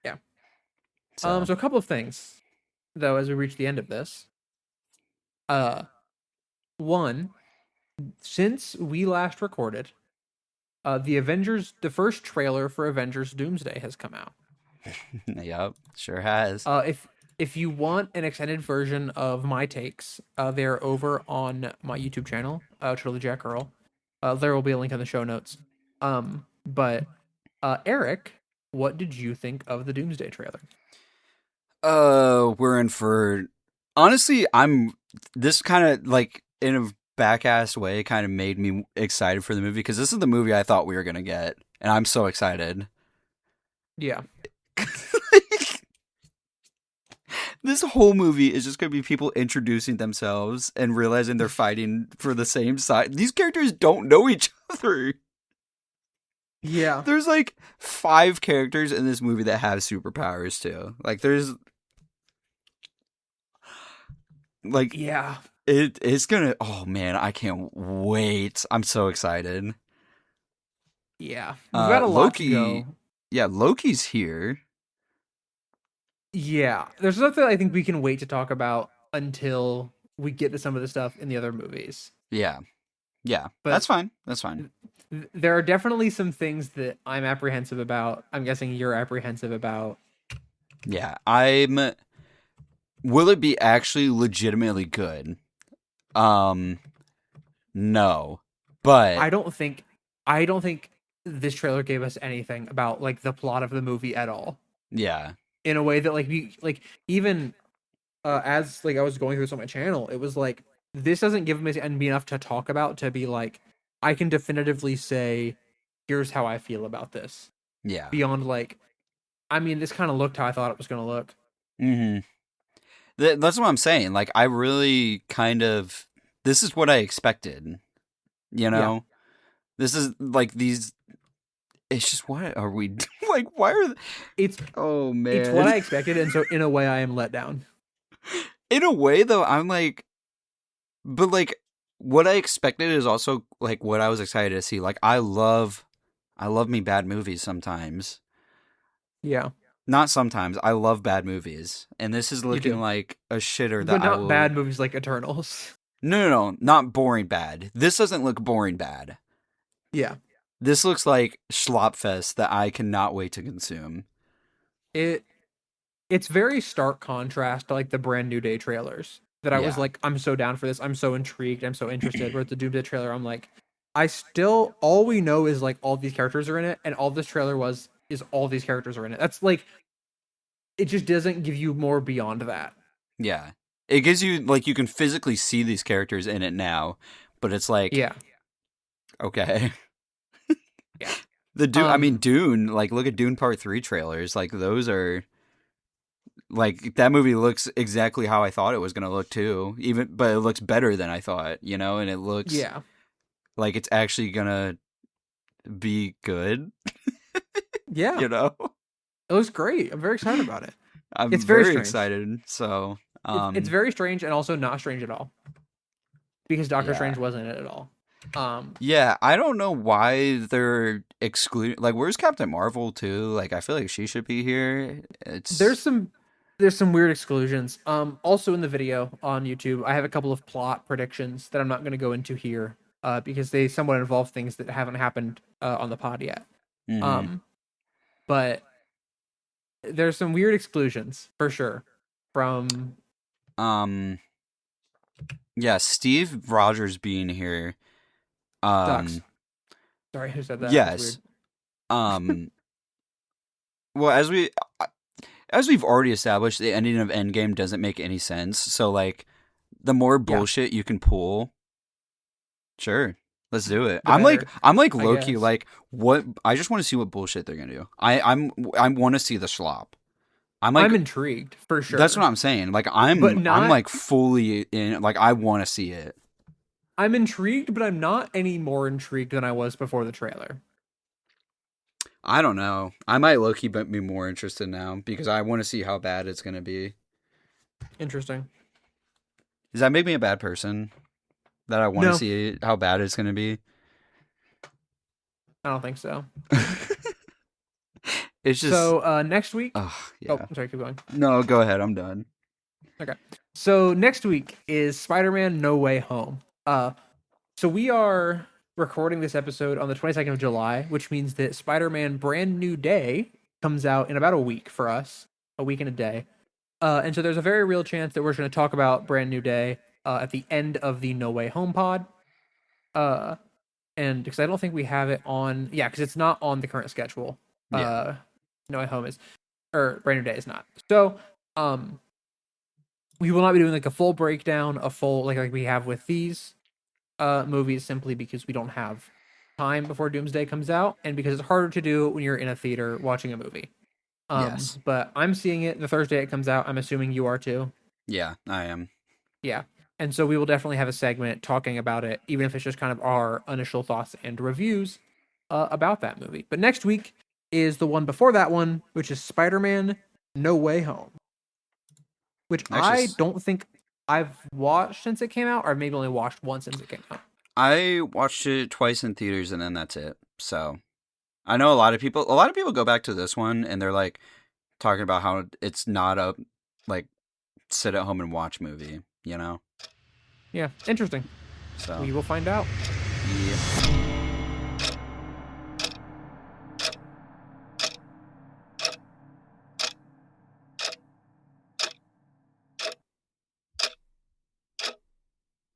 Yeah. So So a couple of things though as we reach the end of this. Uh One, since we last recorded, the first trailer for Avengers Doomsday has come out. yep, sure has. If you want an extended version of my takes, they're over on my YouTube channel, Trilogy Jack Earl. There will be a link in the show notes. But Eric, what did you think of the Doomsday trailer? We're in for. Honestly, I'm. This kind of like in a back ass way kind of made me excited for the movie because this is the movie I thought we were gonna get, and I'm so excited. Yeah, This whole movie is just going to be people introducing themselves and realizing they're fighting for the same side. These characters don't know each other. yeah, There's like 5 characters in this movie that have superpowers too. Like there's like yeah. it's gonna. Oh man, I can't wait. I'm so excited. Yeah, we've got a lot to Loki, go. yeah, Loki's here. Yeah, there's stuff that I think we can wait to talk about until we get to some of the stuff in the other movies. Yeah, yeah, But that's fine. That's fine. there are definitely some things that I'm apprehensive about. I'm guessing you're apprehensive about. Yeah, I'm. Will it be actually legitimately good? Um, no, but I don't think I don't think this trailer gave us anything about like the plot of the movie at all. yeah, In a way that like we like even as like I was going through this on my channel, it was like this doesn't give me enough to talk about to be like I can definitively say here's how I feel about this. yeah. Beyond like I mean this kind of looked how I thought it was going to look. Mm-hmm. That's what I'm saying. Like, I really kind of. This is what I expected. You Yeah. know, this is like these. It's just what are we like? Why are? It's Oh it's what man. I expected and so in a way I am let down. In a way, though, I'm like, but like, what I expected is also like what I was excited to see. Like, I love me bad movies sometimes. Yeah, Not sometimes. I love bad movies, and this is you looking do. like a shitter that But I not will. bad movies like Eternals. No, not boring bad. This doesn't look boring bad. Yeah. This looks like Schlopfest that I cannot wait to consume. It it's very stark contrast to like the brand new day trailers that I was Yeah, like, I'm so down for this. I'm so intrigued. I'm so interested. Where at the Doomsday trailer, I'm like, I still all we know is like all these characters are in it, and all this trailer was is all these characters are in it. That's like it just doesn't give you more beyond that. yeah. It gives you like you can physically see these characters in it now, but it's like Yeah. okay. Yeah. I mean Dune, like look at Dune Part 3 trailers, like those are like that movie looks exactly how I thought it was going to look too. Even but it looks better than I thought, you know, and it looks Yeah. like it's actually going to be good, Yeah. you know. It looks great. I'm very excited about it. I'm It's very very strange. excited. So, It's very strange and also not strange at all because Doctor yeah. Strange wasn't in it at all. Yeah, I don't know why they're excluding. Like, where's Captain Marvel too? Like, I feel like she should be here. there's It's some there's some weird exclusions. Also in the video on YouTube, I have a couple of plot predictions that I'm not going to go into here, because they somewhat involve things that haven't happened on the pod yet. mm-hmm. Um, but there's some weird exclusions for sure from um, yeah, Steve Rogers being here. Ducks. Um, Sorry, who said that? That's weird. yes. Um, well, as we've already established, the ending of Endgame doesn't make any sense. So, like, the more Yeah, bullshit you can pull, sure, let's do it. the better, I'm like I Loki. guess. Like, what? I just want to see what bullshit they're gonna do. I want to see the schlop. I'm like, I'm intrigued for that's what sure, I'm saying. Like, but I'm not. like fully in. Like, I want to see it. I'm intrigued, but I'm not any more intrigued than I was before the trailer. I don't know. I might Loki but be more interested now because I want to see how bad it's gonna be. Interesting. Does that make me a bad person? That I want to No, see how bad it's gonna be. I don't think so. It's just, So next week. oh Oh, yeah. I'm sorry. Keep going. No, go ahead. I'm done. Okay. So next week is Spider-Man: No Way Home. So we are recording this episode on the 22nd of July, which means that Spider-Man: Brand New Day comes out in about a week for us, a week and a day. And so there's a very real chance that we're going to talk about Brand New Day at the end of the No Way Home pod. Uh, and because I don't think we have it on, yeah, because it's not on the current schedule. Yeah. No Way Home is, or Brand New Day is not. So, we will not be doing like a full breakdown, a full like we have with these movies, simply because we don't have time before Doomsday comes out, and because it's harder to do when you're in a theater watching a movie. Yes. But I'm seeing it the Thursday it comes out. I'm assuming you are too. Yeah, I am. Yeah. And so we will definitely have a segment talking about it, even if it's just kind of our initial thoughts and reviews about that movie. But next week is the one before that one, which is Spider-Man: No Way Home, which Actually, I don't think I've watched since it came out, or maybe only watched once since it came out. I watched it twice in theaters and then that's it. So I know a lot of people go back to this one and they're like talking about how it's not a like sit at home and watch movie, you know? Yeah, interesting. So, We will find out. yeah.